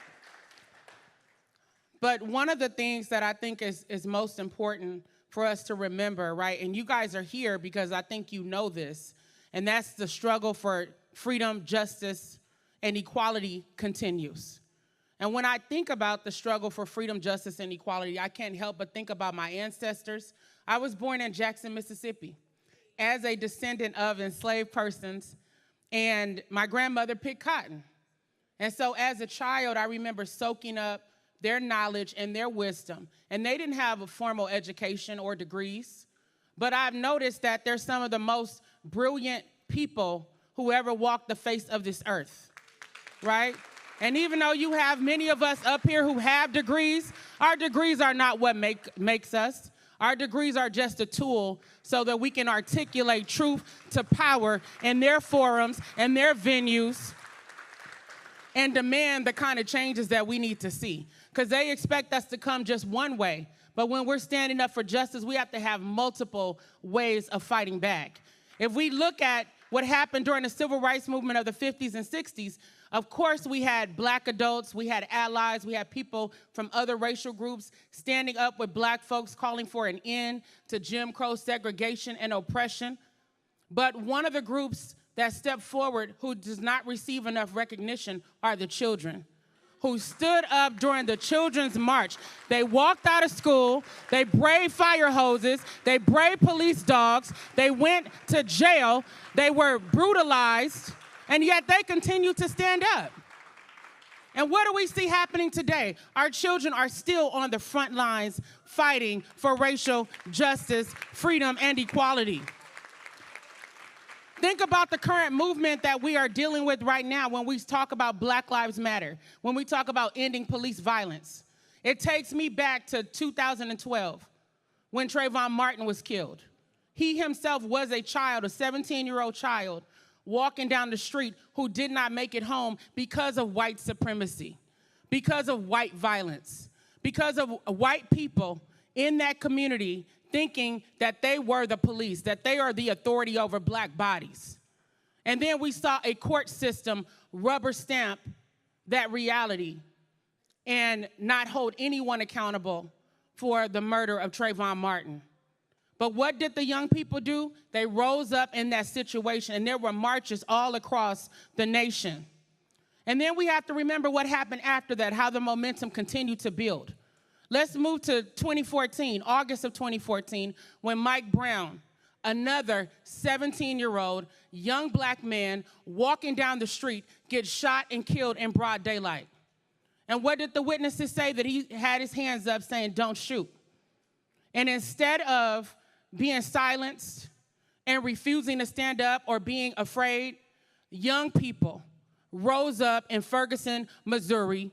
[SPEAKER 15] But one of the things that I think is most important for us to remember, right, and you guys are here because I think you know this, and that's the struggle for freedom, justice, and equality continues. And when I think about the struggle for freedom, justice, and equality, I can't help but think about my ancestors. I was born in Jackson, Mississippi, as a descendant of enslaved persons, and my grandmother picked cotton. And so as a child, I remember soaking up their knowledge and their wisdom. And they didn't have a formal education or degrees, but I've noticed that they're some of the most brilliant people who ever walked the face of this earth, right? And even though you have many of us up here who have degrees, our degrees are not what makes us. Our degrees are just a tool so that we can articulate truth to power in their forums and their venues and demand the kind of changes that we need to see. Because they expect us to come just one way. But when we're standing up for justice, we have to have multiple ways of fighting back. If we look at what happened during the civil rights movement of the 50s and 60s, of course we had black adults, we had allies, we had people from other racial groups standing up with black folks calling for an end to Jim Crow segregation and oppression. But one of the groups that stepped forward who does not receive enough recognition are the children, who stood up during the Children's March. They walked out of school, they braved fire hoses, they braved police dogs, they went to jail, they were brutalized, and yet they continue to stand up. And what do we see happening today? Our children are still on the front lines fighting for racial justice, freedom, and equality. Think about the current movement that we are dealing with right now when we talk about Black Lives Matter, when we talk about ending police violence. It takes me back to 2012 when Trayvon Martin was killed. He himself was a child, a 17-year-old child, walking down the street who did not make it home because of white supremacy, because of white violence, because of white people in that community thinking that they were the police, that they are the authority over black bodies. And then we saw a court system rubber stamp that reality and not hold anyone accountable for the murder of Trayvon Martin. But what did the young people do? They rose up in that situation, and there were marches all across the nation. And then we have to remember what happened after that, how the momentum continued to build. Let's move to 2014, August of 2014, when Mike Brown, another 17-year-old young black man walking down the street, gets shot and killed in broad daylight. And what did the witnesses say? That he had his hands up saying, "Don't shoot." And instead of being silenced and refusing to stand up or being afraid, young people rose up in Ferguson, Missouri,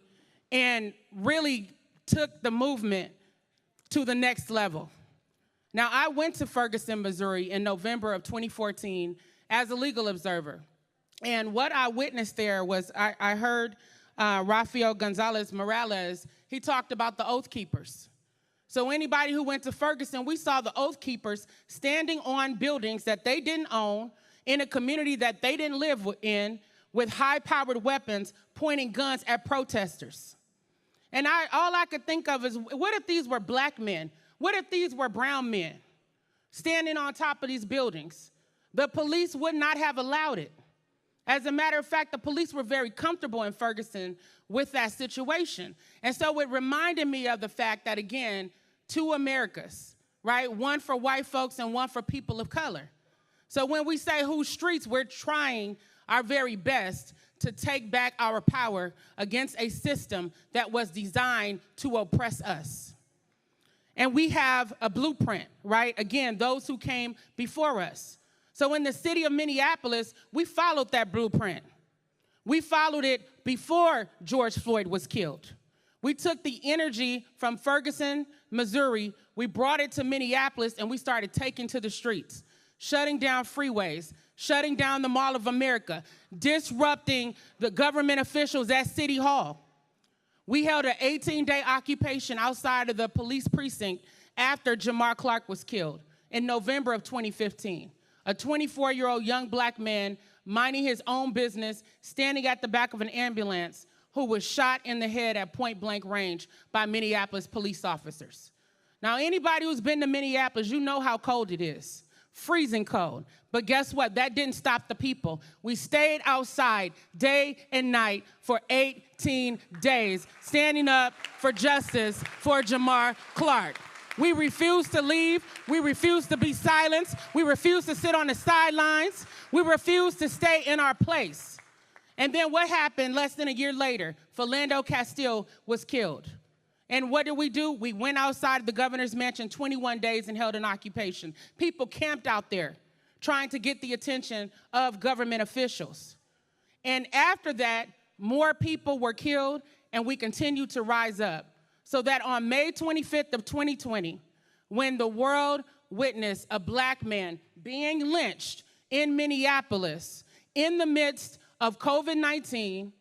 [SPEAKER 15] and really took the movement to the next level. Now, I went to Ferguson, Missouri in November of 2014 as a legal observer. And what I witnessed there was I heard Rafael Gonzalez Morales, he talked about the Oath Keepers. So anybody who went to Ferguson, we saw the Oath Keepers standing on buildings that they didn't own in a community that they didn't live in with high-powered weapons pointing guns at protesters. And all I could think of is, what if these were black men? What if these were brown men standing on top of these buildings? The police would not have allowed it. As a matter of fact, the police were very comfortable in Ferguson with that situation. And so it reminded me of the fact that, again, two Americas, right? One for white folks and one for people of color. So when we say whose streets, we're trying our very best to take back our power against a system that was designed to oppress us. And we have a blueprint, right? Again, those who came before us. So in the city of Minneapolis, we followed that blueprint. We followed it before George Floyd was killed. We took the energy from Ferguson, Missouri, we brought it to Minneapolis, and we started taking to the streets. shutting down freeways, shutting down the Mall of America, disrupting the government officials at City Hall. We held an 18-day occupation outside of the police precinct after Jamar Clark was killed in November of 2015. A 24-year-old young black man minding his own business, standing at the back of an ambulance, who was shot in the head at point-blank range by Minneapolis police officers. Now, anybody who's been to Minneapolis, you know how cold it is. Freezing cold. But guess what? That didn't stop the people. We stayed outside day and night for 18 days, standing up for justice for Jamar Clark. We refused to leave. We refused to be silenced. We refused to sit on the sidelines. We refused to stay in our place. And then what happened less than a year later? Philando Castile was killed. And what did we do? We went outside of the governor's mansion 21 days and held an occupation. People camped out there trying to get the attention of government officials. And after that, more people were killed, and we continued to rise up. So that on May 25th of 2020, when the world witnessed a black man being lynched in Minneapolis in the midst of COVID-19,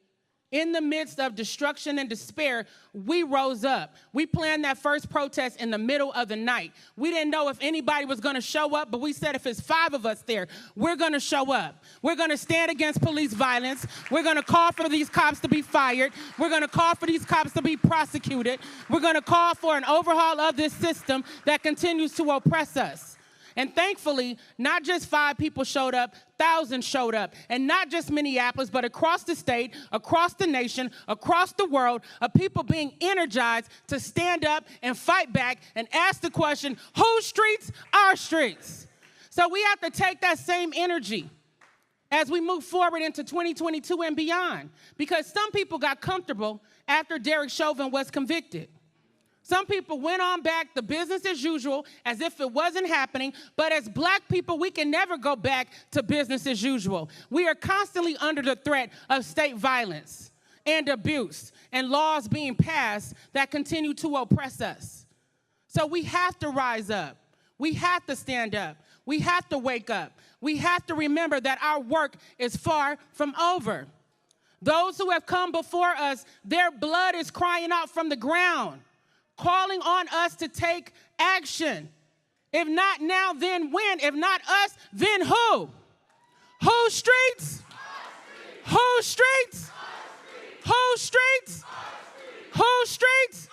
[SPEAKER 15] in the midst of destruction and despair, we rose up. We planned that first protest in the middle of the night. We didn't know if anybody was going to show up, but we said if it's 5 of us there, we're going to show up. We're going to stand against police violence. We're going to call for these cops to be fired. We're going to call for these cops to be prosecuted. We're going to call for an overhaul of this system that continues to oppress us. And thankfully, not just 5 people showed up, thousands showed up. And not just Minneapolis, but across the state, across the nation, across the world, of people being energized to stand up and fight back and ask the question, whose streets? Our streets. So we have to take that same energy as we move forward into 2022 and beyond. Because some people got comfortable after Derek Chauvin was convicted. Some people went on back to business as usual as if it wasn't happening, but as black people, we can never go back to business as usual. We are constantly under the threat of state violence and abuse and laws being passed that continue to oppress us. So we have to rise up. We have to stand up. We have to wake up. We have to remember that our work is far from over. Those who have come before us, their blood is crying out from the ground, calling on us to take action. If not now, then when? If not us, then who? Whose streets? Whose streets? Whose streets? Whose streets?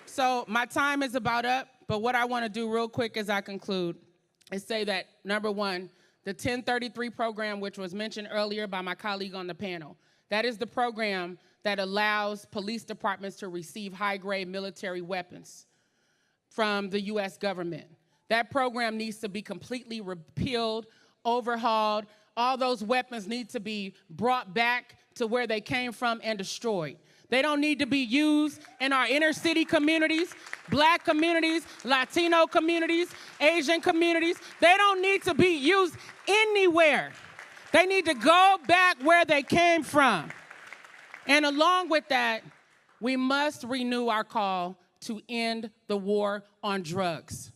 [SPEAKER 15] So my time is about up, but what I want to do real quick as I conclude is say that, number one, the 1033 program, which was mentioned earlier by my colleague on the panel, that is the program that allows police departments to receive high-grade military weapons from the U.S. government. That program needs to be completely repealed, overhauled. All those weapons need to be brought back to where they came from and destroyed. They don't need to be used in our inner city communities, black communities, Latino communities, Asian communities. They don't need to be used anywhere. They need to go back where they came from. And along with that, we must renew our call to end the war on drugs.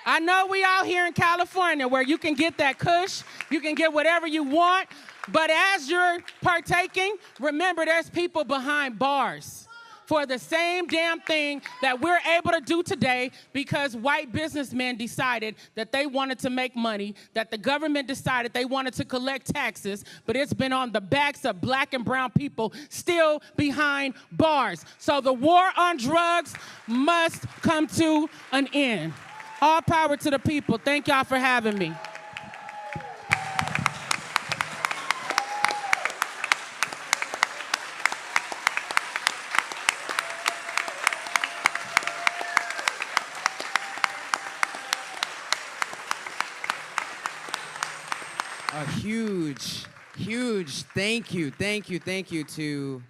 [SPEAKER 15] I know we out here in California where you can get that kush, you can get whatever you want, but as you're partaking, remember there's people behind bars for the same damn thing that we're able to do today because white businessmen decided that they wanted to make money, that the government decided they wanted to collect taxes, but it's been on the backs of black and brown people still behind bars. So the war on drugs must come to an end. All power to the people. Thank y'all for having me.
[SPEAKER 8] A huge thank you to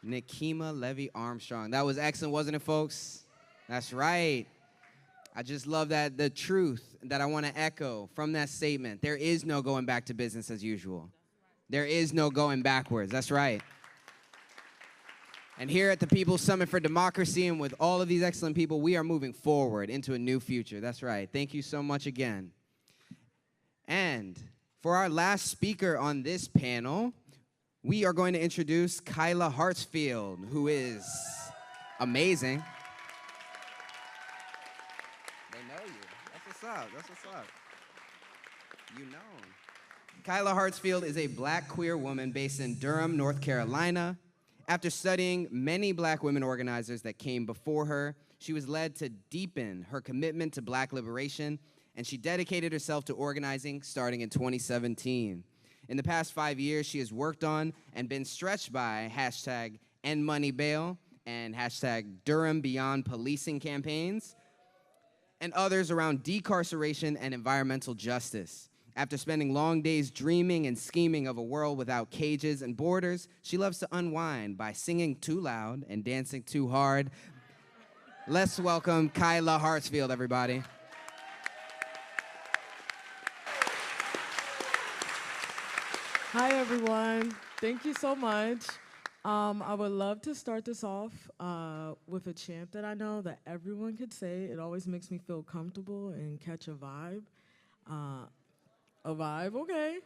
[SPEAKER 8] Nekima Levy Armstrong. That was excellent, wasn't it, folks? That's right. I just love that, the truth that I want to echo from that statement. There is no going back to business as usual. There is no going backwards. That's right. And here at the People's Summit for Democracy and with all of these excellent people, we are moving forward into a new future. That's right. Thank you so much again. And for our last speaker on this panel, we are going to introduce Kyla Hartsfield, who is amazing. They know you. That's what's up. That's what's up. You know. Kyla Hartsfield is a black queer woman based in Durham, North Carolina. After studying many black women organizers that came before her, she was led to deepen her commitment to black liberation, and she dedicated herself to organizing starting in 2017. In the past 5 years, she has worked on and been stretched by hashtag #EndMoneyBail and hashtag Durham Beyond Policing campaigns, and others around decarceration and environmental justice. After spending long days dreaming and scheming of a world without cages and borders, she loves to unwind by singing too loud and dancing too hard. Let's welcome Kyla Hartsfield, everybody.
[SPEAKER 16] Hi, everyone. Thank you so much. I would love to start this off with a chant that I know that everyone could say. It always makes me feel comfortable and catch a vibe. Okay.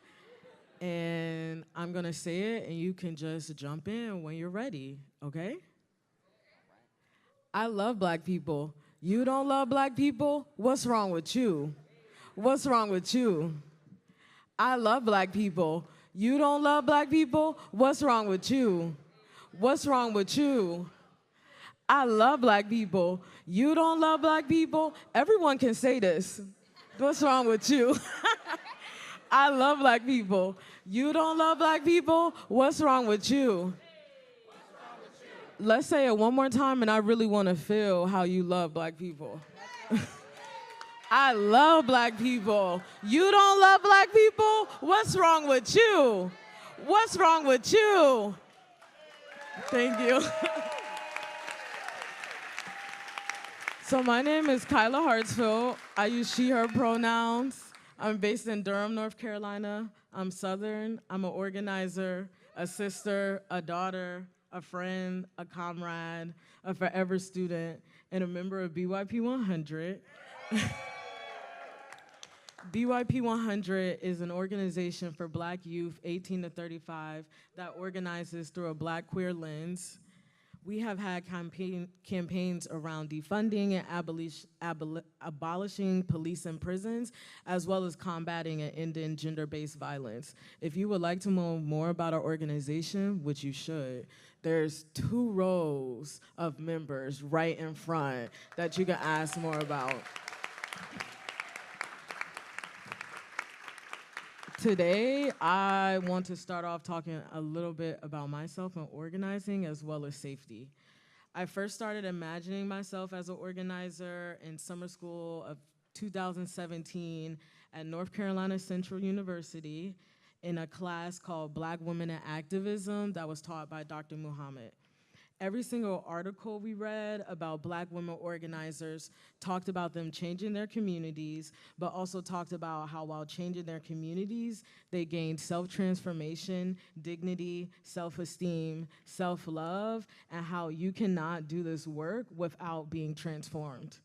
[SPEAKER 16] And I'm going to say it, and you can just jump in when you're ready, okay? I love black people. You don't love black people? What's wrong with you? What's wrong with you? I love black people. You don't love black people? What's wrong with you? What's wrong with you? I love black people. You don't love black people? Everyone can say this. What's wrong with you? I love black people. You don't love black people? What's wrong with you? Let's say it one more time, and I really want to feel how you love black people. I love black people. You don't love black people? What's wrong with you? What's wrong with you? Thank you. So my name is Kyla Hartsfield. I use she, her pronouns. I'm based in Durham, North Carolina. I'm Southern. I'm an organizer, a sister, a daughter, a friend, a comrade, a forever student, and a member of BYP 100. BYP 100 is an organization for black youth 18 to 35 that organizes through a black queer lens. We have had campaigns around defunding and abolishing police and prisons, as well as combating and ending gender-based violence. If you would like to know more about our organization, which you should, there's 2 rows of members right in front that you can ask more about. Today, I want to start off talking a little bit about myself and organizing as well as safety. I first started imagining myself as an organizer in summer school of 2017 at North Carolina Central University in a class called Black Women in Activism that was taught by Dr. Muhammad. Every single article we read about black women organizers talked about them changing their communities, but also talked about how while changing their communities, they gained self-transformation, dignity, self-esteem, self-love, and how you cannot do this work without being transformed.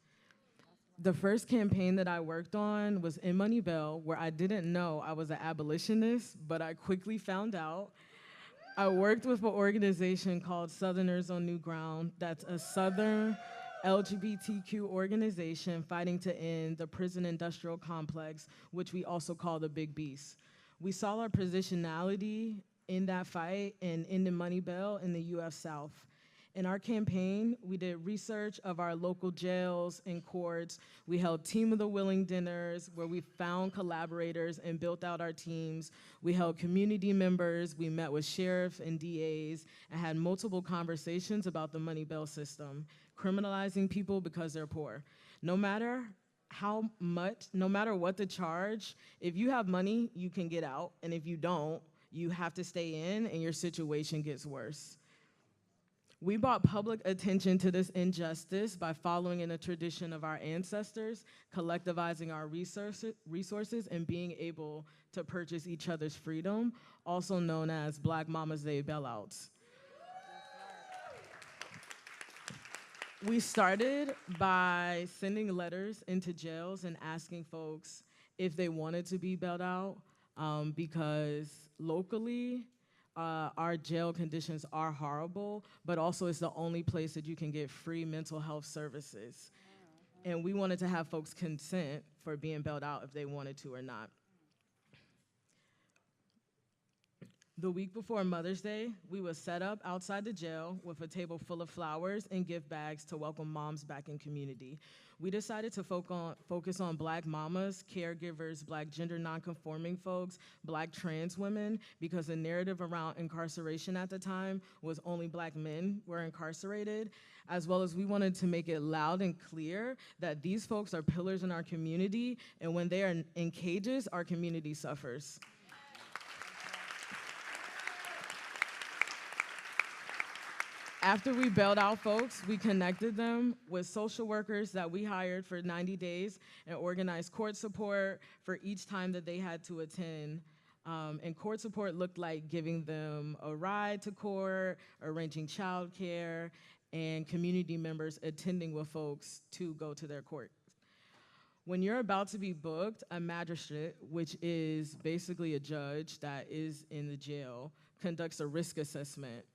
[SPEAKER 16] The first campaign that I worked on was in Moneyville, where I didn't know I was an abolitionist, but I quickly found out. I worked with an organization called Southerners on New Ground. That's a Southern LGBTQ organization fighting to end the prison industrial complex, which we also call the Big Beast. We saw our positionality in that fight and in the Moneyville in the U.S. South. In our campaign, we did research of our local jails and courts. We held Team of the Willing dinners where we found collaborators and built out our teams. We held community members. We met with sheriffs and DAs and had multiple conversations about the money bail system, criminalizing people because they're poor. No matter how much, no matter what the charge, if you have money, you can get out. And if you don't, you have to stay in and your situation gets worse. We brought public attention to this injustice by following in the tradition of our ancestors, collectivizing our resources, and being able to purchase each other's freedom, also known as Black Mama's Day bailouts. We started by sending letters into jails and asking folks, if they wanted to be bailed out, because locally, our jail conditions are horrible, but also it's the only place that you can get free mental health services. And we wanted to have folks consent for being bailed out if they wanted to or not. The week before Mother's Day, we was set up outside the jail with a table full of flowers and gift bags to welcome moms back in community. We decided to focus on Black mamas, caregivers, Black gender nonconforming folks, Black trans women, because the narrative around incarceration at the time was only Black men were incarcerated, as well as we wanted to make it loud and clear that these folks are pillars in our community, and when they are in cages, our community suffers. After we bailed out folks, we connected them with social workers that we hired for 90 days and organized court support for each time that they had to attend. And court support looked like giving them a ride to court, arranging childcare, and community members attending with folks to go to their court. When you're about to be booked, a magistrate, which is basically a judge that is in the jail, conducts a risk assessment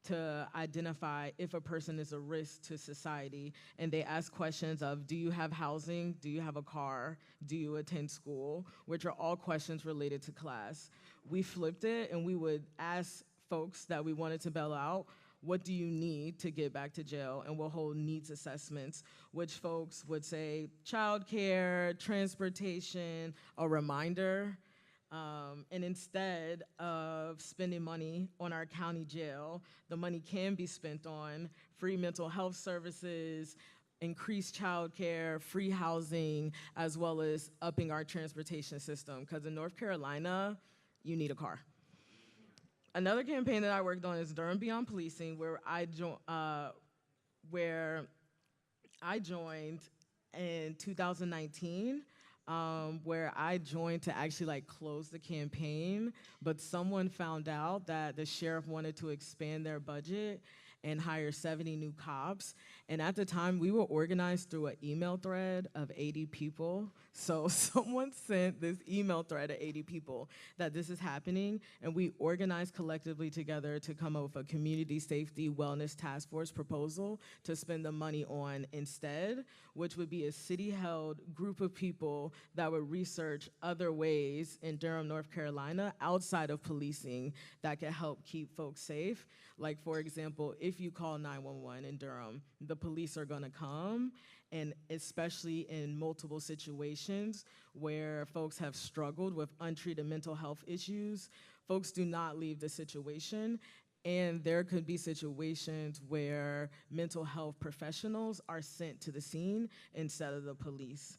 [SPEAKER 16] to identify if a person is a risk to society. And they ask questions of, do you have housing? Do you have a car? Do you attend school? Which are all questions related to class. We flipped it and we would ask folks that we wanted to bail out, what do you need to get back to jail? And we'll hold needs assessments, which folks would say childcare, transportation, a reminder. And instead of spending money on our county jail, the money can be spent on free mental health services, increased childcare, free housing, as well as upping our transportation system. Because in North Carolina, you need a car. Another campaign that I worked on is Durham Beyond Policing, where I joined in 2019. Where I joined to actually close the campaign, but someone found out that the sheriff wanted to expand their budget and hire 70 new cops. And at the time, we were organized through an email thread of 80 people. So someone sent this email thread of 80 people that this is happening, and we organized collectively together to come up with a community safety wellness task force proposal to spend the money on instead, which would be a city-held group of people that would research other ways in Durham, North Carolina, outside of policing that could help keep folks safe. Like, for example, if you call 911 in Durham, the police are gonna come, and especially in multiple situations where folks have struggled with untreated mental health issues, folks do not leave the situation, and there could be situations where mental health professionals are sent to the scene instead of the police.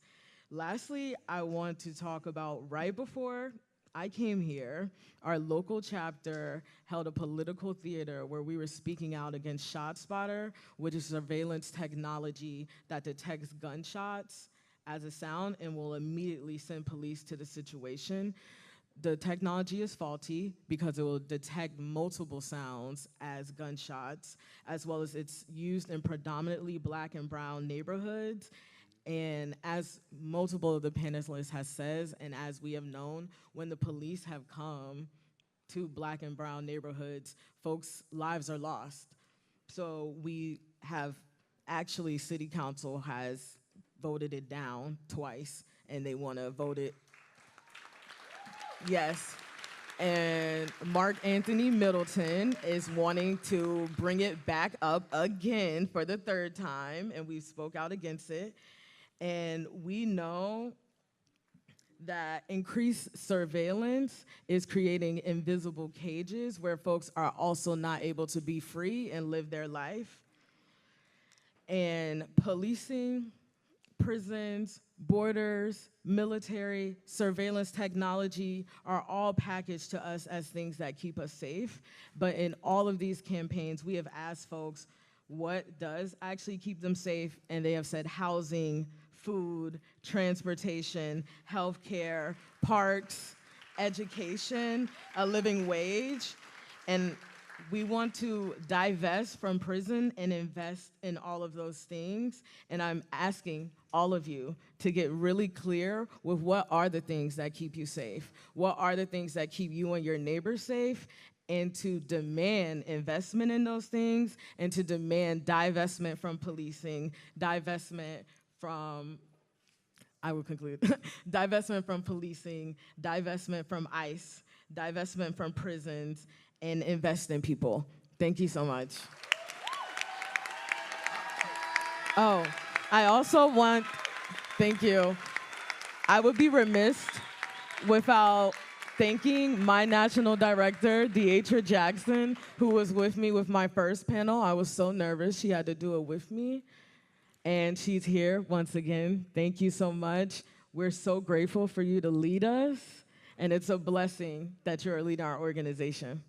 [SPEAKER 16] Lastly, I want to talk about right before I came here, our local chapter held a political theater where we were speaking out against ShotSpotter, which is surveillance technology that detects gunshots as a sound and will immediately send police to the situation. The technology is faulty because it will detect multiple sounds as gunshots, as well as it's used in predominantly Black and brown neighborhoods. And as multiple of the panelists have said, and as we have known, when the police have come to Black and brown neighborhoods, folks' lives are lost. So we have actually, City Council has voted it down twice, and they want to vote it, yes. And Mark Anthony Middleton is wanting to bring it back up again for the third time, and we spoke out against it. And we know that increased surveillance is creating invisible cages where folks are also not able to be free and live their life. And policing, prisons, borders, military, surveillance technology are all packaged to us as things that keep us safe. But in all of these campaigns, we have asked folks what does actually keep them safe, and they have said housing, food, transportation, healthcare, parks, education, a living wage. And We want to divest from prison and invest in all of those things. And I'm asking all of you to get really clear with what are the things that keep you safe? What are the things that keep you and your neighbors safe? And to demand investment in those things, and to demand divestment from policing, divestment from, I will conclude, divestment from policing, divestment from ICE, divestment from prisons, and invest in people. Thank you so much. Oh, I also want, thank you. I would be remiss without thanking my national director, Deidre Jackson, who was with me with my first panel. I was so nervous. She had to do it with me. And she's here once again. Thank you so much. We're so grateful for you to lead us. And it's a blessing that you're leading our organization.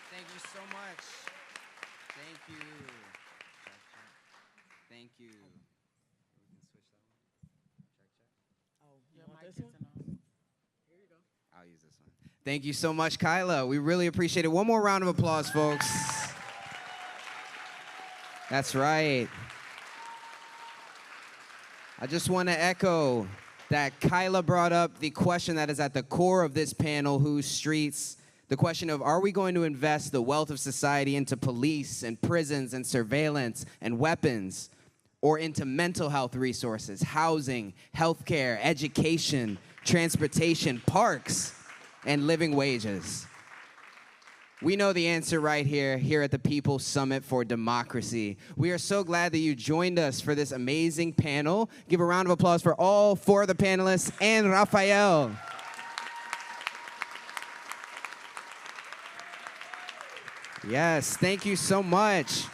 [SPEAKER 8] Thank you so much. Thank you. Thank you. We can switch that one.
[SPEAKER 16] You want this one? Here you go.
[SPEAKER 8] I'll use this one. Thank you so much, Kyla. We really appreciate it. One more round of applause, folks. That's right. I just want to echo that Kyla brought up the question that is at the core of this panel, Whose Streets? The question of, are we going to invest the wealth of society into police and prisons and surveillance and weapons, or into mental health resources, housing, healthcare, education, transportation, parks, and living wages? We know the answer right here at the People's Summit for Democracy. We are so glad that you joined us for this amazing panel. Give a round of applause for all four of the panelists and Rafael. Yes, thank you so much.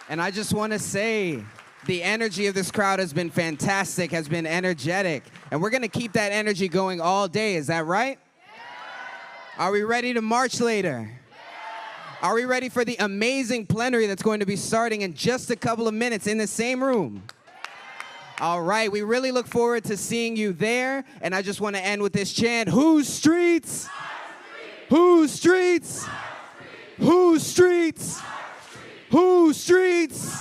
[SPEAKER 8] And I just want to say, the energy of this crowd has been fantastic, has been energetic. And we're going to keep that energy going all day. Is that right? Yeah. Are we ready to march later? Yeah. Are we ready for the amazing plenary that's going to be starting in just a couple of minutes in the same room? Yeah. All right. We really look forward to seeing you there. And I just want to end with this chant. Whose streets? Whose streets? Whose streets? Whose streets?